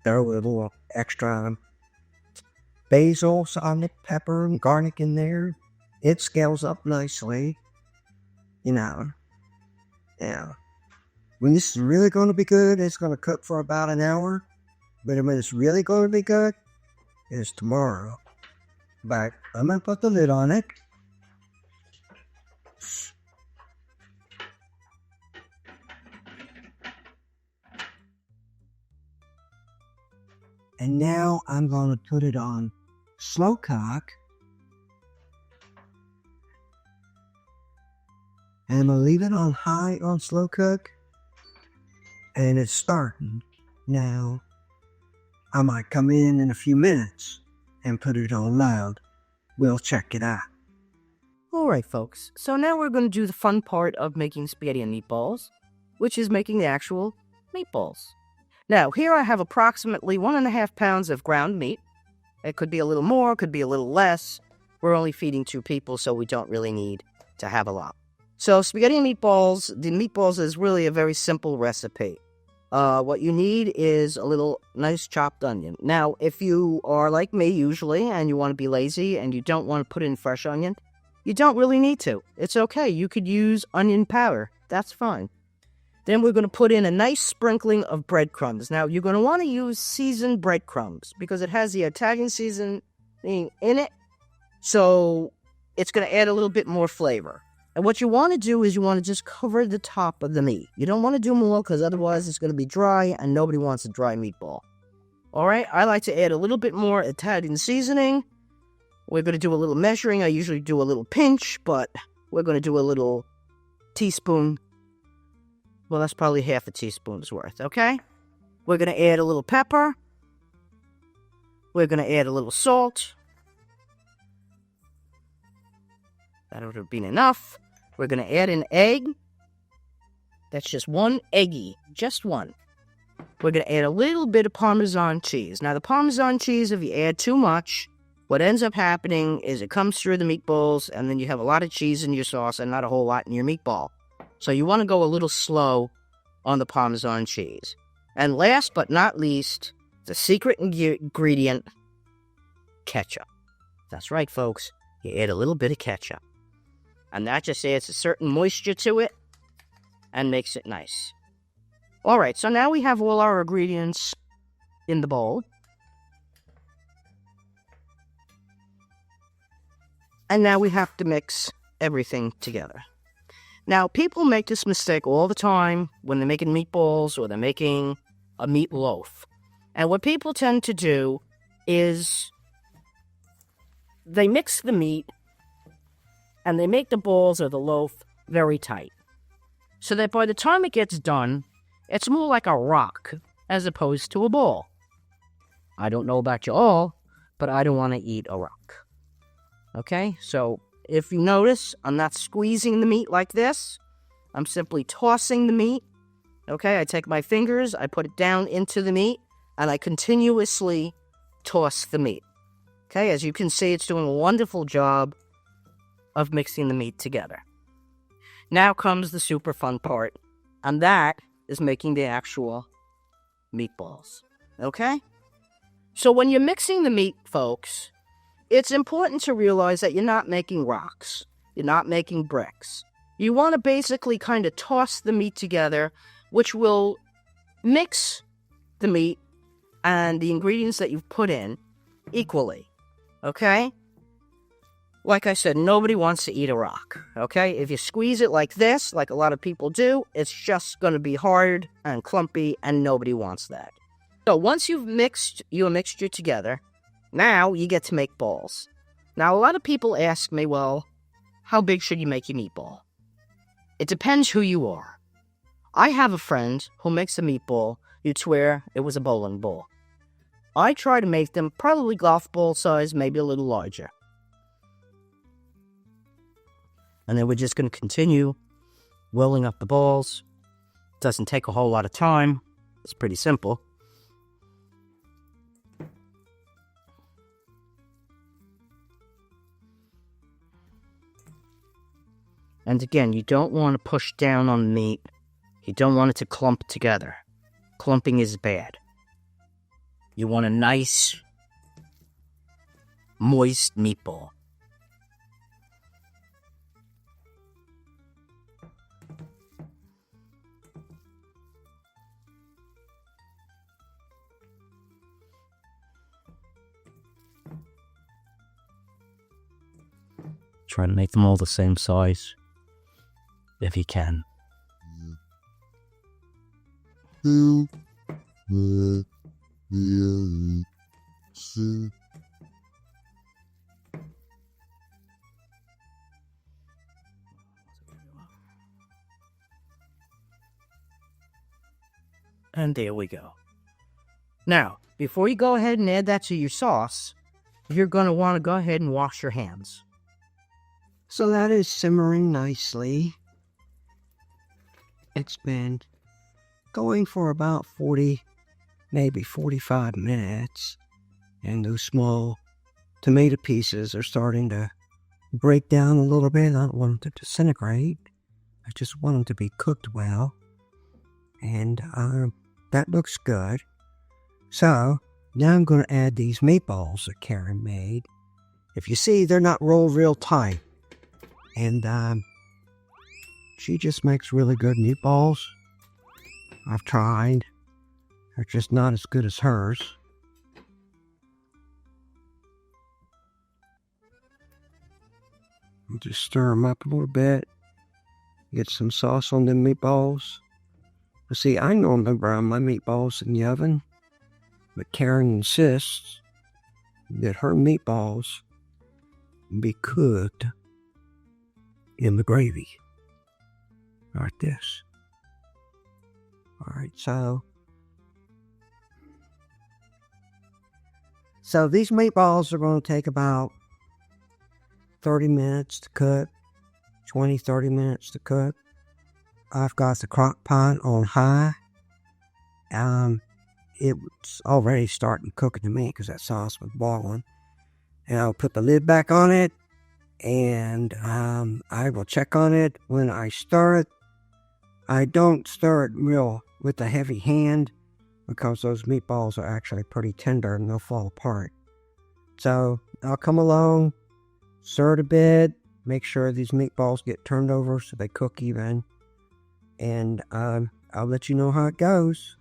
Throw a little extra basil, salt, pepper, and garlic in there. It scales up nicely. You know. Yeah. When this is really going to be good, it's going to cook for about an hour. But when it's really going to be good, it's tomorrow. But I'm going to put the lid on it. And now I'm going to put it on slow cook. And I'm going to leave it on high on slow cook. And it's starting. Now, I might come in a few minutes and put it on loud. We'll check it out. Alright folks, so now we're going to do the fun part of making spaghetti and meatballs, which is making the actual meatballs. Now, here I have approximately 1.5 pounds of ground meat. It could be a little more, could be a little less. We're only feeding 2 people, so we don't really need to have a lot. So, spaghetti and meatballs, the meatballs is really a very simple recipe. What you need is a little nice chopped onion. Now, if you are like me usually, and you want to be lazy, and you don't want to put in fresh onion, you don't really need to. It's okay. You could use onion powder. That's fine. Then we're going to put in a nice sprinkling of breadcrumbs. Now, you're going to want to use seasoned breadcrumbs because it has the Italian seasoning in it. So it's going to add a little bit more flavor. And what you want to do is you want to just cover the top of the meat. You don't want to do more because otherwise it's going to be dry and nobody wants a dry meatball. All right, I like to add a little bit more Italian seasoning. We're going to do a little measuring. I usually do a little pinch, but we're going to do a little teaspoon. Well, that's probably half a teaspoon's worth, okay? We're going to add a little pepper. We're going to add a little salt. That would have been enough. We're going to add an egg. That's just one eggy, just one. We're going to add a little bit of Parmesan cheese. Now, the Parmesan cheese, if you add too much, what ends up happening is it comes through the meatballs, and then you have a lot of cheese in your sauce and not a whole lot in your meatball. So you want to go a little slow on the Parmesan cheese. And last but not least, the secret ingredient, ketchup. That's right, folks. You add a little bit of ketchup. And that just adds a certain moisture to it and makes it nice. All right, so now we have all our ingredients in the bowl. And now we have to mix everything together. Now, people make this mistake all the time when they're making meatballs or they're making a meatloaf. And what people tend to do is they mix the meat and they make the balls or the loaf very tight. So that by the time it gets done, it's more like a rock as opposed to a ball. I don't know about you all, but I don't want to eat a rock. Okay, so if you notice, I'm not squeezing the meat like this. I'm simply tossing the meat. Okay, I take my fingers, I put it down into the meat, and I continuously toss the meat. Okay, as you can see, it's doing a wonderful job of mixing the meat together. Now comes the super fun part, and that is making the actual meatballs. Okay? So when you're mixing the meat, folks, it's important to realize that you're not making rocks. You're not making bricks. You want to basically kind of toss the meat together, which will mix the meat and the ingredients that you've put in equally. Okay? Like I said, nobody wants to eat a rock. Okay? If you squeeze it like this, like a lot of people do, it's just going to be hard and clumpy, and nobody wants that. So once you've mixed your mixture together, now you get to make balls. Now, a lot of people ask me, well, how big should you make your meatball? It depends who you are. I have a friend who makes a meatball, you'd swear it was a bowling ball. I try to make them probably golf ball size, maybe a little larger. And then we're just going to continue rolling up the balls. It doesn't take a whole lot of time. It's pretty simple. And again, you don't want to push down on the meat. You don't want it to clump together. Clumping is bad. You want a nice, moist meatball. Try to make them all the same size, if you can. And there we go. Now, before you go ahead and add that to your sauce, you're going to want to go ahead and wash your hands. So that is simmering nicely. It's been going for about 40, maybe 45 minutes. And those small tomato pieces are starting to break down a little bit. I don't want them to disintegrate. I just want them to be cooked well. And that looks good. So now I'm going to add these meatballs that Karin made. If you see, they're not rolled real tight. And she just makes really good meatballs. I've tried. They're just not as good as hers. I'll just stir them up a little bit. Get some sauce on them meatballs. But see, I normally brown my meatballs in the oven. But Karin insists that her meatballs be cooked in the gravy. Like this. Alright, so these meatballs are going to take about 30 minutes to cook. 20-30 minutes to cook. I've got the crock pot on high. It's already starting cooking to me because that sauce was boiling. And I'll put the lid back on it, and I will check on it when I stir it. I don't stir it real with a heavy hand because those meatballs are actually pretty tender and they'll fall apart. So I'll come along, stir it a bit, make sure these meatballs get turned over so they cook even, and I'll let you know how it goes.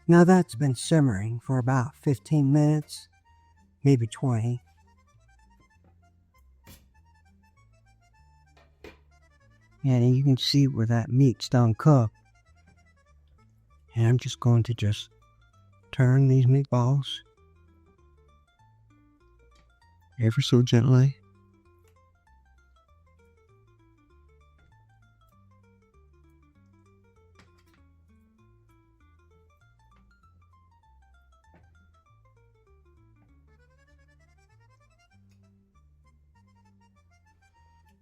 Now that's been simmering for about 15 minutes, maybe 20. And you can see where that meat's done cooked. And I'm just going to turn these meatballs ever so gently.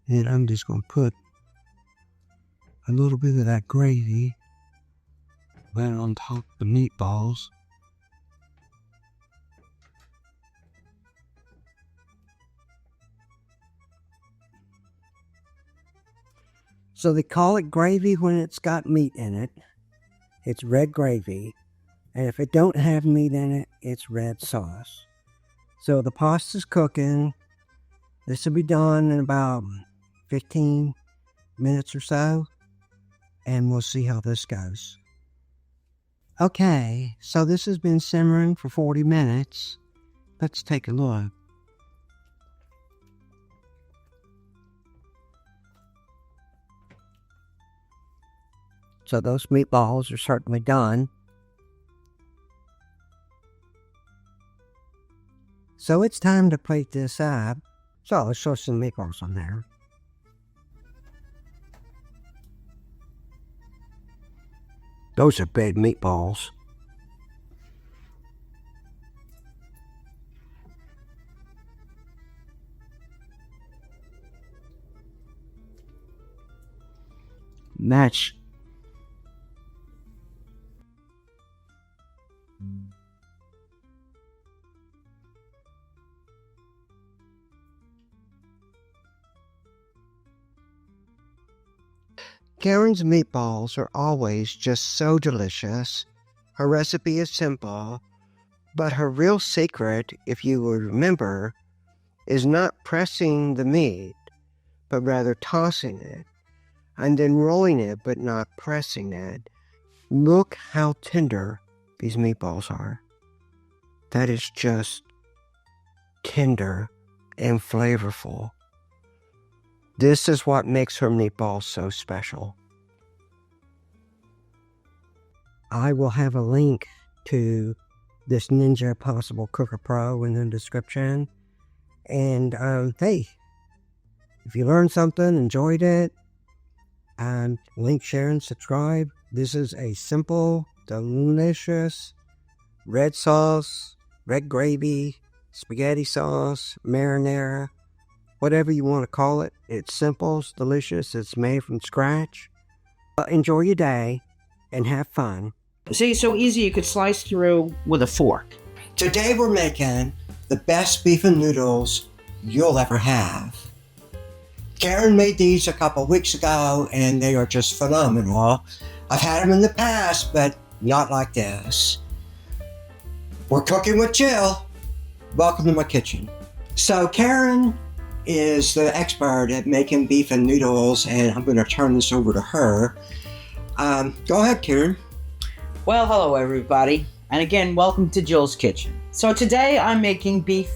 And I'm just going to put a little bit of that gravy right on top of the meatballs. So they call it gravy when it's got meat in it. It's red gravy. And if it don't have meat in it, it's red sauce. So the pasta's cooking. This will be done in about 15 minutes or so. And we'll see how this goes. Okay, so this has been simmering for 40 minutes. Let's take a look. So those meatballs are certainly done. So it's time to plate this up. So let's throw some meatballs on there. Those are big meatballs. That's Karin's meatballs are always just so delicious. Her recipe is simple, but her real secret, if you would remember, is not pressing the meat, but rather tossing it, and then rolling it, but not pressing it. Look how tender these meatballs are. That is just tender and flavorful. This is what makes her meatballs so special. I will have a link to this Ninja PossibleCooker Pro in the description. And hey, if you learned something, enjoyed it, link, share, and subscribe. This is a simple, delicious red sauce, red gravy, spaghetti sauce, marinara, whatever you want to call it. It's simple, it's delicious, it's made from scratch. Enjoy your day and have fun. See, so easy you could slice through with a fork. Today we're making the best beef and noodles you'll ever have. Karin made these a couple weeks ago and they are just phenomenal. I've had them in the past, but not like this. We're cooking with Jill. Welcome to my kitchen. So Karin is the expert at making beef and noodles, and I'm going to turn this over to her. Go ahead, Karin. Well, hello everybody, and again, welcome to Jill's Kitchen. So today I'm making beef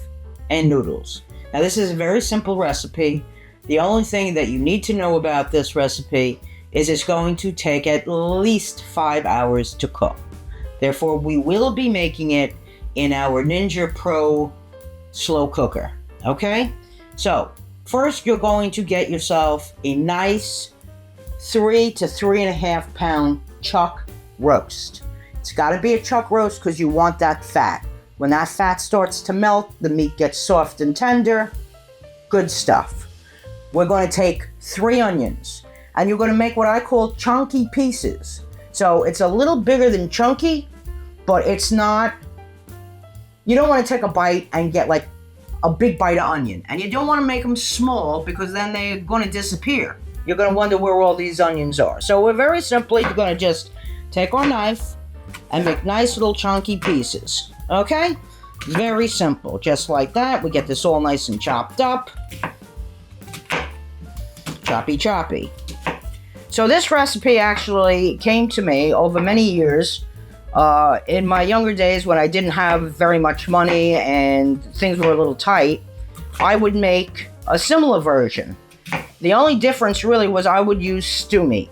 and noodles. Now this is a very simple recipe. The only thing that you need to know about this recipe is it's going to take at least 5 hours to cook. Therefore, we will be making it in our Ninja Pro slow cooker. Okay? So, first you're going to get yourself a nice 3 to 3.5 pound chuck roast. It's got to be a chuck roast because you want that fat. When that fat starts to melt, the meat gets soft and tender. Good stuff. We're going to take 3 onions, and you're going to make what I call chunky pieces. So it's a little bigger than chunky, but it's not. You don't want to take a bite and get like a big bite of onion, and you don't want to make them small because then they're going to disappear. You're going to wonder where all these onions are. So we're very simply going to just take our knife and make nice little chunky pieces. Okay? Very simple. Just like that. We get this all nice and chopped up. Choppy. So this recipe actually came to me over many years. In my younger days when I didn't have very much money and things were a little tight, I would make a similar version. The only difference really was I would use stew meat.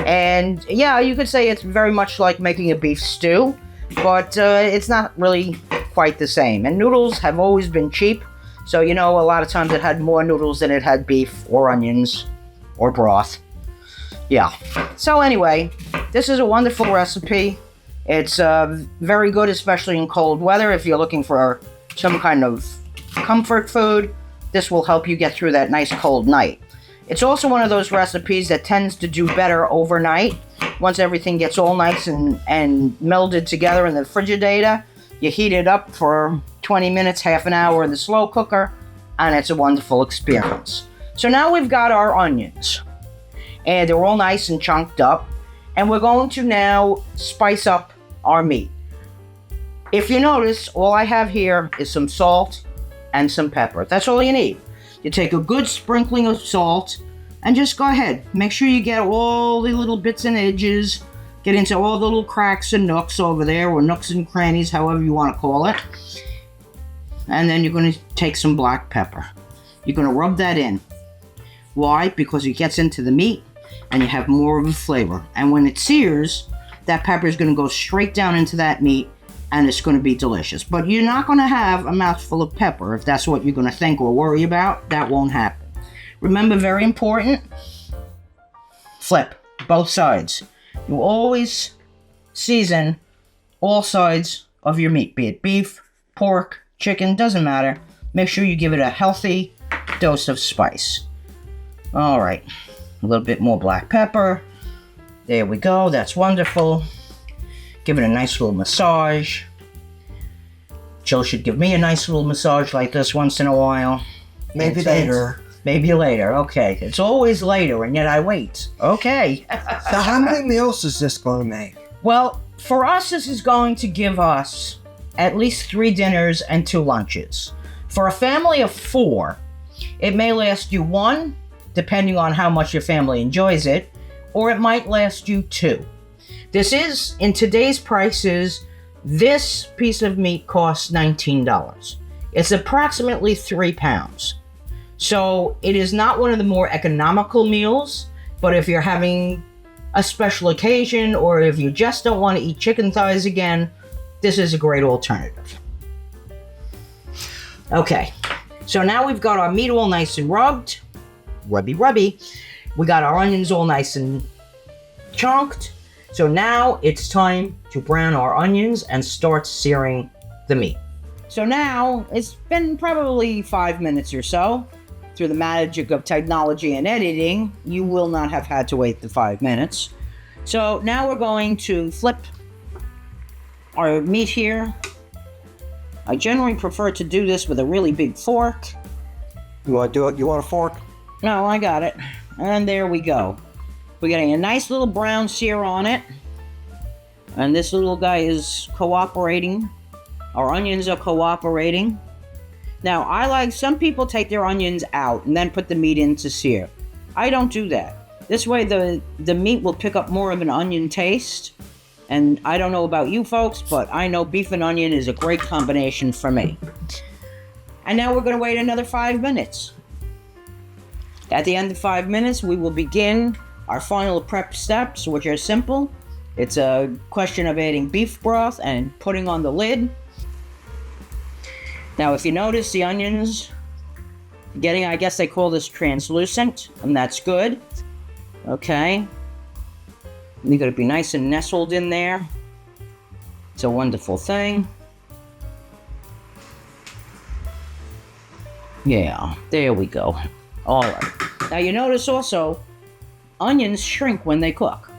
And yeah, you could say it's very much like making a beef stew, but it's not really quite the same. And noodles have always been cheap, so you know, a lot of times it had more noodles than it had beef or onions or broth. Yeah. So anyway, this is a wonderful recipe. It's very good, especially in cold weather. If you're looking for some kind of comfort food, this will help you get through that nice cold night. It's also one of those recipes that tends to do better overnight. Once everything gets all nice and melded together in the Frigidator, you heat it up for 20 minutes, half an hour in the slow cooker, and it's a wonderful experience. So now we've got our onions, and they're all nice and chunked up, and we're going to now spice up our meat. If you notice, all I have here is some salt and some pepper. That's all you need. You take a good sprinkling of salt and just go ahead. Make sure you get all the little bits and edges, get into all the little cracks and nooks over there, or nooks and crannies, however you want to call it. And then you're going to take some black pepper. You're going to rub that in. Why? Because it gets into the meat and you have more of a flavor. And when it sears, that pepper is going to go straight down into that meat, and it's going to be delicious. But you're not going to have a mouthful of pepper if that's what you're going to think or worry about. That won't happen. Remember, very important, flip both sides. You always season all sides of your meat, be it beef, pork, chicken, doesn't matter. Make sure you give it a healthy dose of spice. All right, a little bit more black pepper. There we go, that's wonderful. Give it a nice little massage. Jill should give me a nice little massage like this once in a while. Maybe later. Maybe later, okay. It's always later, and yet I wait. Okay. So how many meals is this going to make? Well, for us, this is going to give us at least 3 dinners and 2 lunches. For a family of 4, it may last you 1, depending on how much your family enjoys it, or it might last you 2. This is, in today's prices, this piece of meat costs $19. It's approximately 3 pounds. So it is not one of the more economical meals, but if you're having a special occasion or if you just don't want to eat chicken thighs again, this is a great alternative. Okay, so now we've got our meat all nice and rubbed, rubby. We got our onions all nice and chunked. So now it's time to brown our onions and start searing the meat. So now it's been probably 5 minutes or so. Through the magic of technology and editing, you will not have had to wait the 5 minutes. So now we're going to flip our meat here. I generally prefer to do this with a really big fork. You want to do it? You want a fork? No, I got it. And there we go. We're getting a nice little brown sear on it. And this little guy is cooperating. Our onions are cooperating. Now, some people take their onions out and then put the meat in to sear. I don't do that. This way the meat will pick up more of an onion taste. And I don't know about you folks, but I know beef and onion is a great combination for me. And now we're going to wait another 5 minutes. At the end of 5 minutes, we will begin our final prep steps, which are simple. It's a question of adding beef broth and putting on the lid. Now, if you notice, the onions getting, I guess they call this translucent, and that's good. Okay. You're going to be nice and nestled in there. It's a wonderful thing. Yeah, there we go. All right. Now, you notice also, onions shrink when they cook.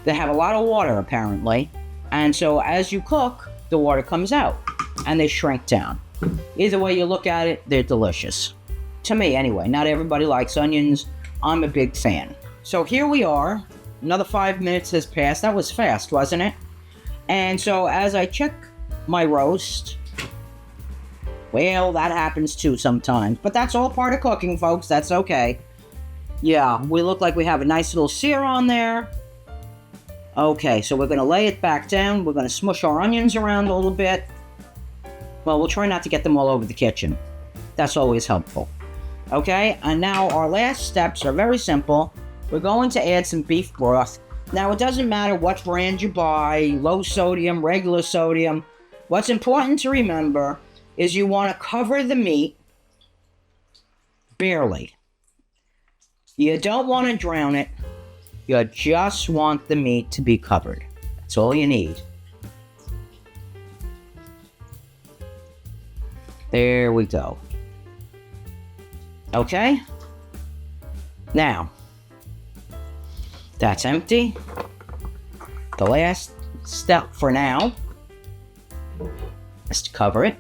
They have a lot of water, apparently. And so as you cook, the water comes out and they shrink down. Either way you look at it, they're delicious. To me, anyway. Not everybody likes onions. I'm a big fan. So here we are. Another 5 minutes has passed. That was fast, wasn't it? And so as I check my roast, well, that happens too sometimes. But that's all part of cooking, folks. That's okay. Yeah, we look like we have a nice little sear on there. Okay, so we're going to lay it back down. We're going to smush our onions around a little bit. Well, we'll try not to get them all over the kitchen. That's always helpful. Okay, and now our last steps are very simple. We're going to add some beef broth. Now, it doesn't matter what brand you buy, low sodium, regular sodium. What's important to remember is you want to cover the meat barely. You don't want to drown it. You just want the meat to be covered. That's all you need. There we go. Okay? Now, that's empty. The last step for now is to cover it.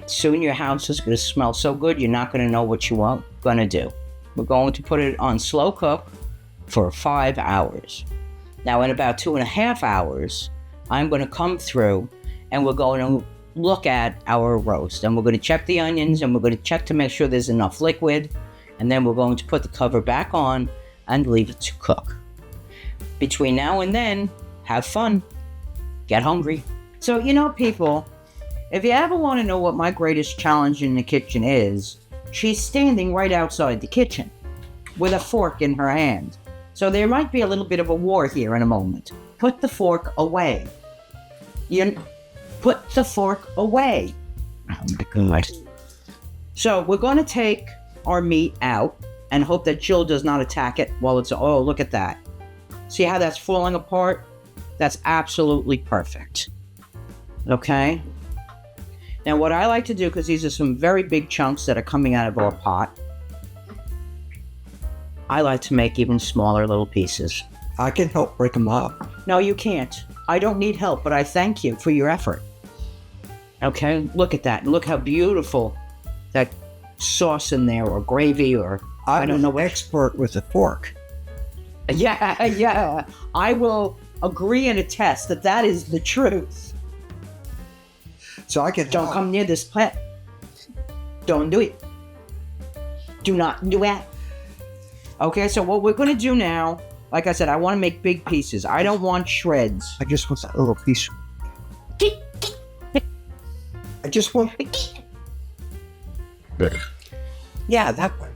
Soon your house is going to smell so good, you're not going to know what you are going to do. We're going to put it on slow cook for 5 hours. Now, in about 2.5 hours, I'm going to come through and we're going to look at our roast. And we're going to check the onions and we're going to check to make sure there's enough liquid. And then we're going to put the cover back on and leave it to cook. Between now and then, have fun. Get hungry. So, you know, people, if you ever want to know what my greatest challenge in the kitchen is, she's standing right outside the kitchen with a fork in her hand. So there might be a little bit of a war here in a moment. Put the fork away. Put the fork away. Oh my God. So we're going to take our meat out and hope that Jill does not attack it while it's... Oh, look at that. See how that's falling apart? That's absolutely perfect. Okay? Now what I like to do, because these are some very big chunks that are coming out of our pot, I like to make even smaller little pieces. I can help break them up. No, you can't. I don't need help, but I thank you for your effort. Okay, look at that. Look how beautiful that sauce in there, or gravy, or I don't know. I'm an expert with a fork. Yeah. I will agree and attest that that is the truth. So I can Don't come near this plant. Don't do it. Do not do it. Okay, so what we're going to do now, like I said, I want to make big pieces. I don't want shreds. I just want that little piece. I just want... Yeah, that one.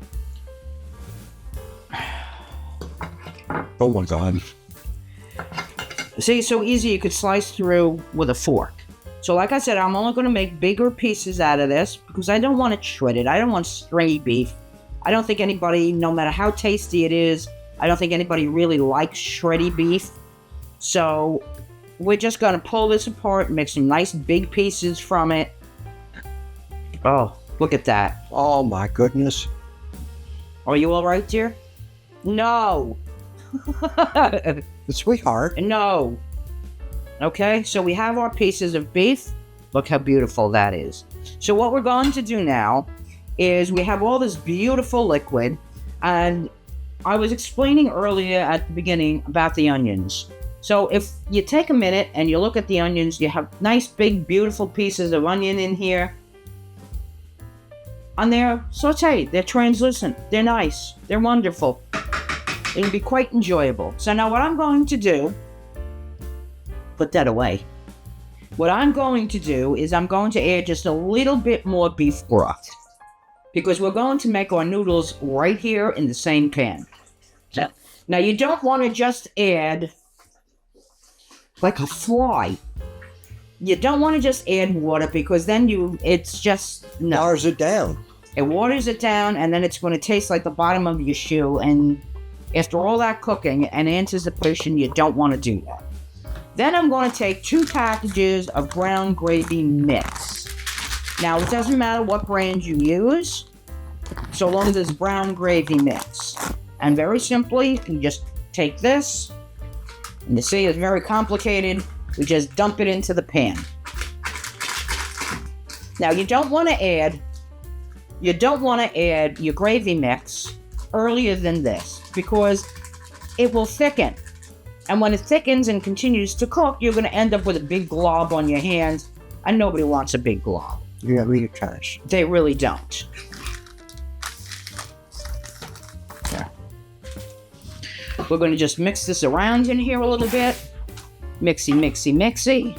Oh my God. See, it's so easy you could slice through with a fork. So like I said, I'm only going to make bigger pieces out of this because I don't want it shredded. I don't want stringy beef. I don't think anybody, no matter how tasty it is, I don't think anybody really likes shreddy beef. So we're just going to pull this apart and make some nice big pieces from it. Oh, look at that. Oh my goodness. Are you all right, dear? No. Sweetheart. No. Okay, so we have our pieces of beef. Look how beautiful that is. So what we're going to do now is we have all this beautiful liquid, and I was explaining earlier at the beginning about the onions. So if you take a minute and you look at the onions, you have nice big beautiful pieces of onion in here. And they're sauteed, they're translucent, they're nice, they're wonderful. It'll be quite enjoyable. So now what I'm going to do, put that away. What I'm going to do is I'm going to add just a little bit more beef broth, because we're going to make our noodles right here in the same pan. Now you don't want to just add like a fly. You don't want to just add water because then it's just, no. Waters it down. It waters it down, and then it's going to taste like the bottom of your shoe. And after all that cooking and anticipation, you don't want to do that. Then I'm going to take 2 packages of brown gravy mix. Now, it doesn't matter what brand you use, so long as it's brown gravy mix. And very simply, you just take this, and you see it's very complicated. We just dump it into the pan. Now, you don't want to add your gravy mix earlier than this because it will thicken. And when it thickens and continues to cook, you're going to end up with a big glob on your hands, and nobody wants a big glob. Yeah, read trash. They really don't. There. We're going to just mix this around in here a little bit. Mixy, mixy, mixy.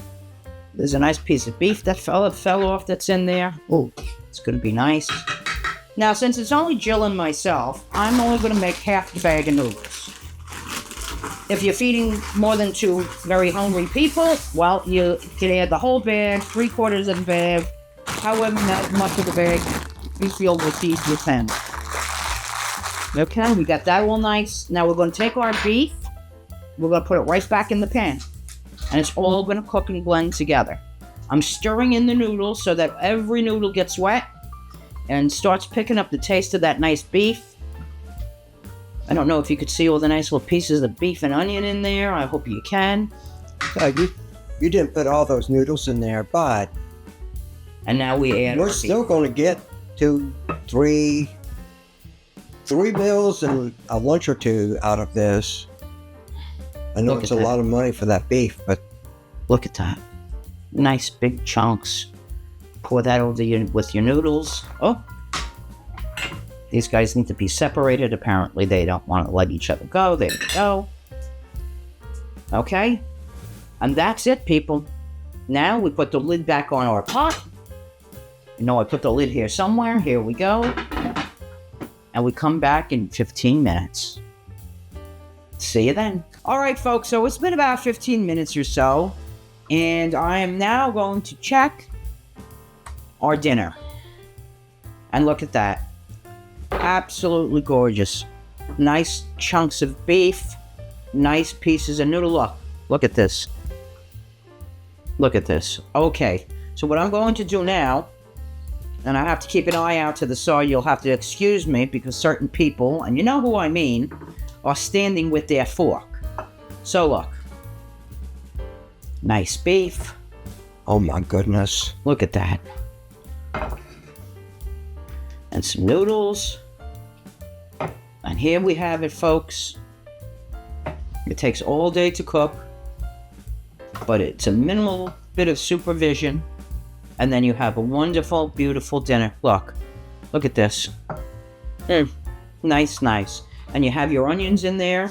There's a nice piece of beef that fell off that's in there. Oh, it's going to be nice. Now, since it's only Jill and myself, I'm only going to make half the bag of noodles. If you're feeding more than 2 very hungry people, well, you can add the whole bag, 3/4 of the bag, however much of the bag you feel will feed your family. Okay, we got that all nice. Now we're going to take our beef, we're going to put it right back in the pan, and it's all going to cook and blend together. I'm stirring in the noodles so that every noodle gets wet and starts picking up the taste of that nice beef. I don't know if you could see all the nice little pieces of beef and onion in there. I hope you can. You didn't put all those noodles in there, but And now we add we're still going to get 3 meals and a lunch or 2 out of this. I know Look it's at a that. lot of money for that beef, but Look at that. Nice big chunks. Pour that over with your noodles. Oh. These guys need to be separated. Apparently they don't want to let each other go. There we go. Okay. And that's it, people. Now we put the lid back on our pot. You know, I put the lid here somewhere. Here we go. And we come back in 15 minutes. See you then. All right, folks. So it's been about 15 minutes or so. And I am now going to check our dinner. And look at that. Absolutely gorgeous. Nice chunks of beef. Nice pieces of noodle. Look at this. Look at this. Okay. So what I'm going to do now, and I have to keep an eye out to the side. You'll have to excuse me because certain people, and you know who I mean, are standing with their fork. So look. Nice beef. oh my goodness. Look at that. And some noodles. And here we have it, folks. It takes all day to cook, but it's a minimal bit of supervision. And then you have a wonderful, beautiful dinner. Look at this. Nice, nice. And you have your onions in there.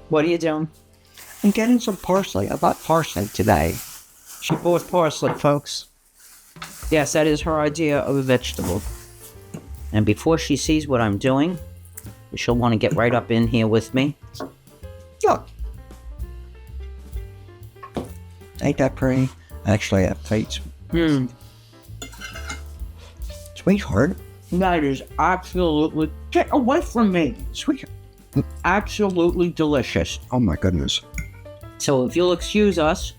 What are you doing? I'm getting some parsley. I bought parsley today. She bought parsley, folks. Yes, that is her idea of a vegetable. And before she sees what I'm doing, she'll want to get right up in here with me. Look. Ain't that pretty? Actually, that plate's sweetheart. That is absolutely... Get away from me! Sweetheart. Absolutely delicious. Oh my goodness. So if you'll excuse us...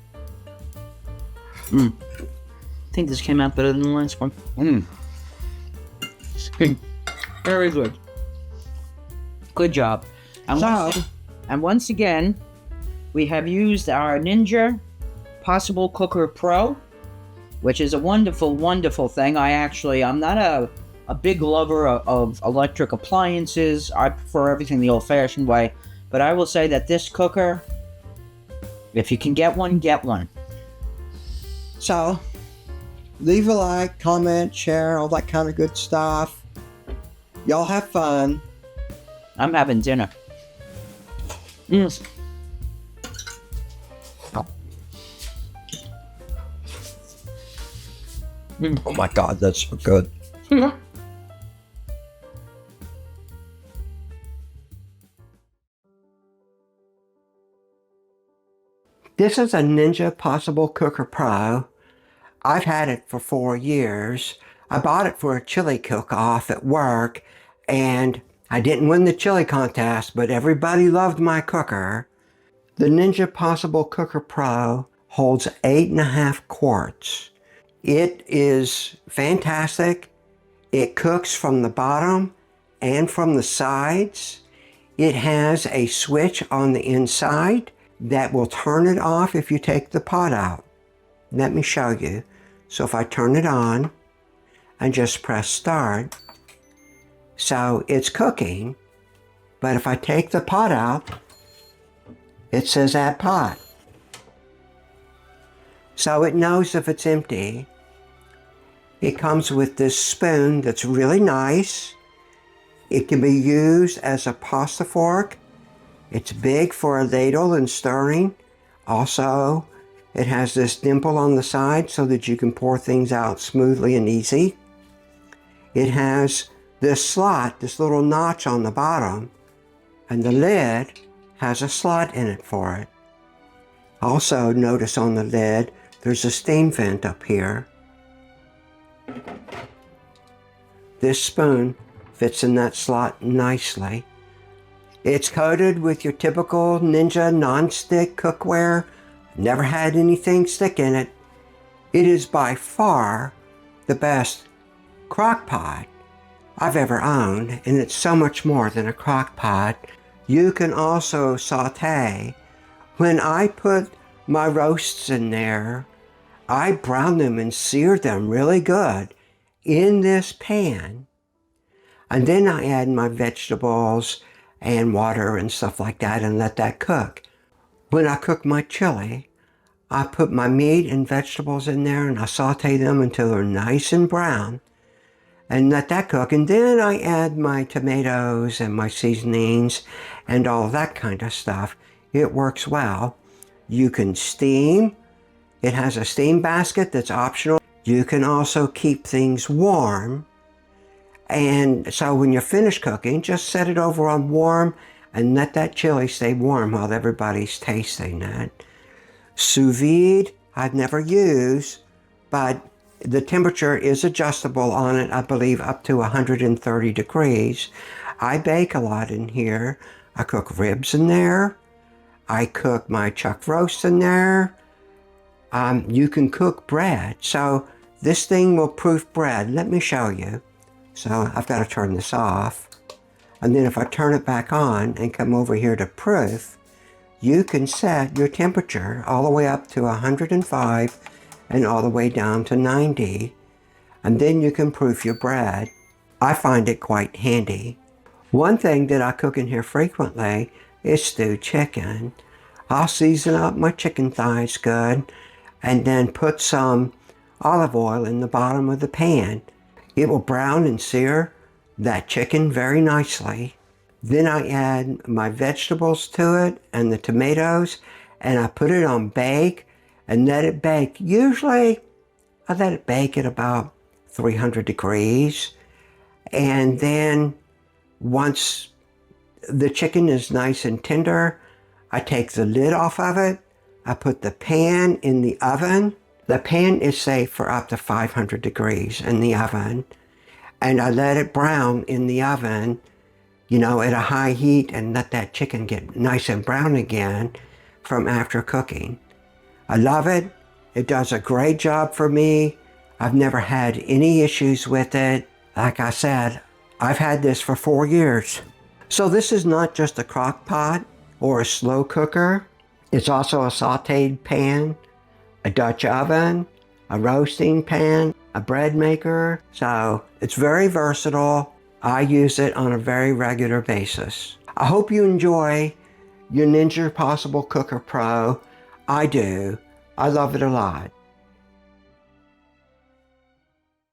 I think this came out better than the last one. Very good. Good job. And once again, we have used our Ninja PossibleCooker Pro, which is a wonderful, wonderful thing. I'm not a big lover of electric appliances. I prefer everything the old-fashioned way. But I will say that this cooker, if you can get one, get one. So, leave a like, comment, share, all that kind of good stuff. Y'all have fun. I'm having dinner. Yes. Oh my God, that's so good. This is a Ninja PossibleCooker Pro. I've had it for 4 years. I bought it for a chili cook-off at work, and I didn't win the chili contest, but everybody loved my cooker. The Ninja PossibleCooker Pro holds 8.5 quarts. It is fantastic. It cooks from the bottom and from the sides. It has a switch on the inside that will turn it off if you take the pot out. Let me show you. So if I turn it on and just press start, so it's cooking, but if I take the pot out, it says add pot. So it knows if it's empty. It comes with this spoon that's really nice. It can be used as a pasta fork. It's big for a ladle and stirring. Also, it has this dimple on the side so that you can pour things out smoothly and easy. It has this slot, this little notch on the bottom, and the lid has a slot in it for it. Also, notice on the lid, there's a steam vent up here. This spoon fits in that slot nicely. It's coated with your typical Ninja Nonstick cookware. Never had anything stick in it. It is by far the best crock pot I've ever owned, and it's so much more than a crock pot. You can also saute. When I put my roasts in there, I brown them and sear them really good in this pan. And then I add my vegetables and water and stuff like that and let that cook. When I cook my chili, I put my meat and vegetables in there and I saute them until they're nice and brown and let that cook. And then I add my tomatoes and my seasonings and all that kind of stuff. It works well. You can steam. It has a steam basket that's optional. You can also keep things warm. And so when you're finished cooking, just set it over on warm and let that chili stay warm while everybody's tasting it. Sous vide, I've never used, but the temperature is adjustable on it, I believe, up to 130 degrees. I bake a lot in here. I cook ribs in there. I cook my chuck roast in there. You can cook bread. So this thing will proof bread. Let me show you. So I've got to turn this off. And then if I turn it back on and come over here to proof, you can set your temperature all the way up to 105 and all the way down to 90. And then you can proof your bread. I find it quite handy. One thing that I cook in here frequently is stewed chicken. I'll season up my chicken thighs good and then put some olive oil in the bottom of the pan. It will brown and sear that chicken very nicely. Then I add my vegetables to it and the tomatoes, and I put it on bake and let it bake. Usually I let it bake at about 300 degrees. And then once the chicken is nice and tender, I take the lid off of it. I put the pan in the oven. The pan is safe for up to 500 degrees in the oven. And I let it brown in the oven, you know, at a high heat and let that chicken get nice and brown again from after cooking. I love it. It does a great job for me. I've never had any issues with it. Like I said, I've had this for 4 years. So this is not just a crock pot or a slow cooker. It's also a sauteed pan, a Dutch oven, a roasting pan, a bread maker. So it's very versatile. I use it on a very regular basis. I hope you enjoy your Ninja PossibleCooker Pro. I do. I love it a lot.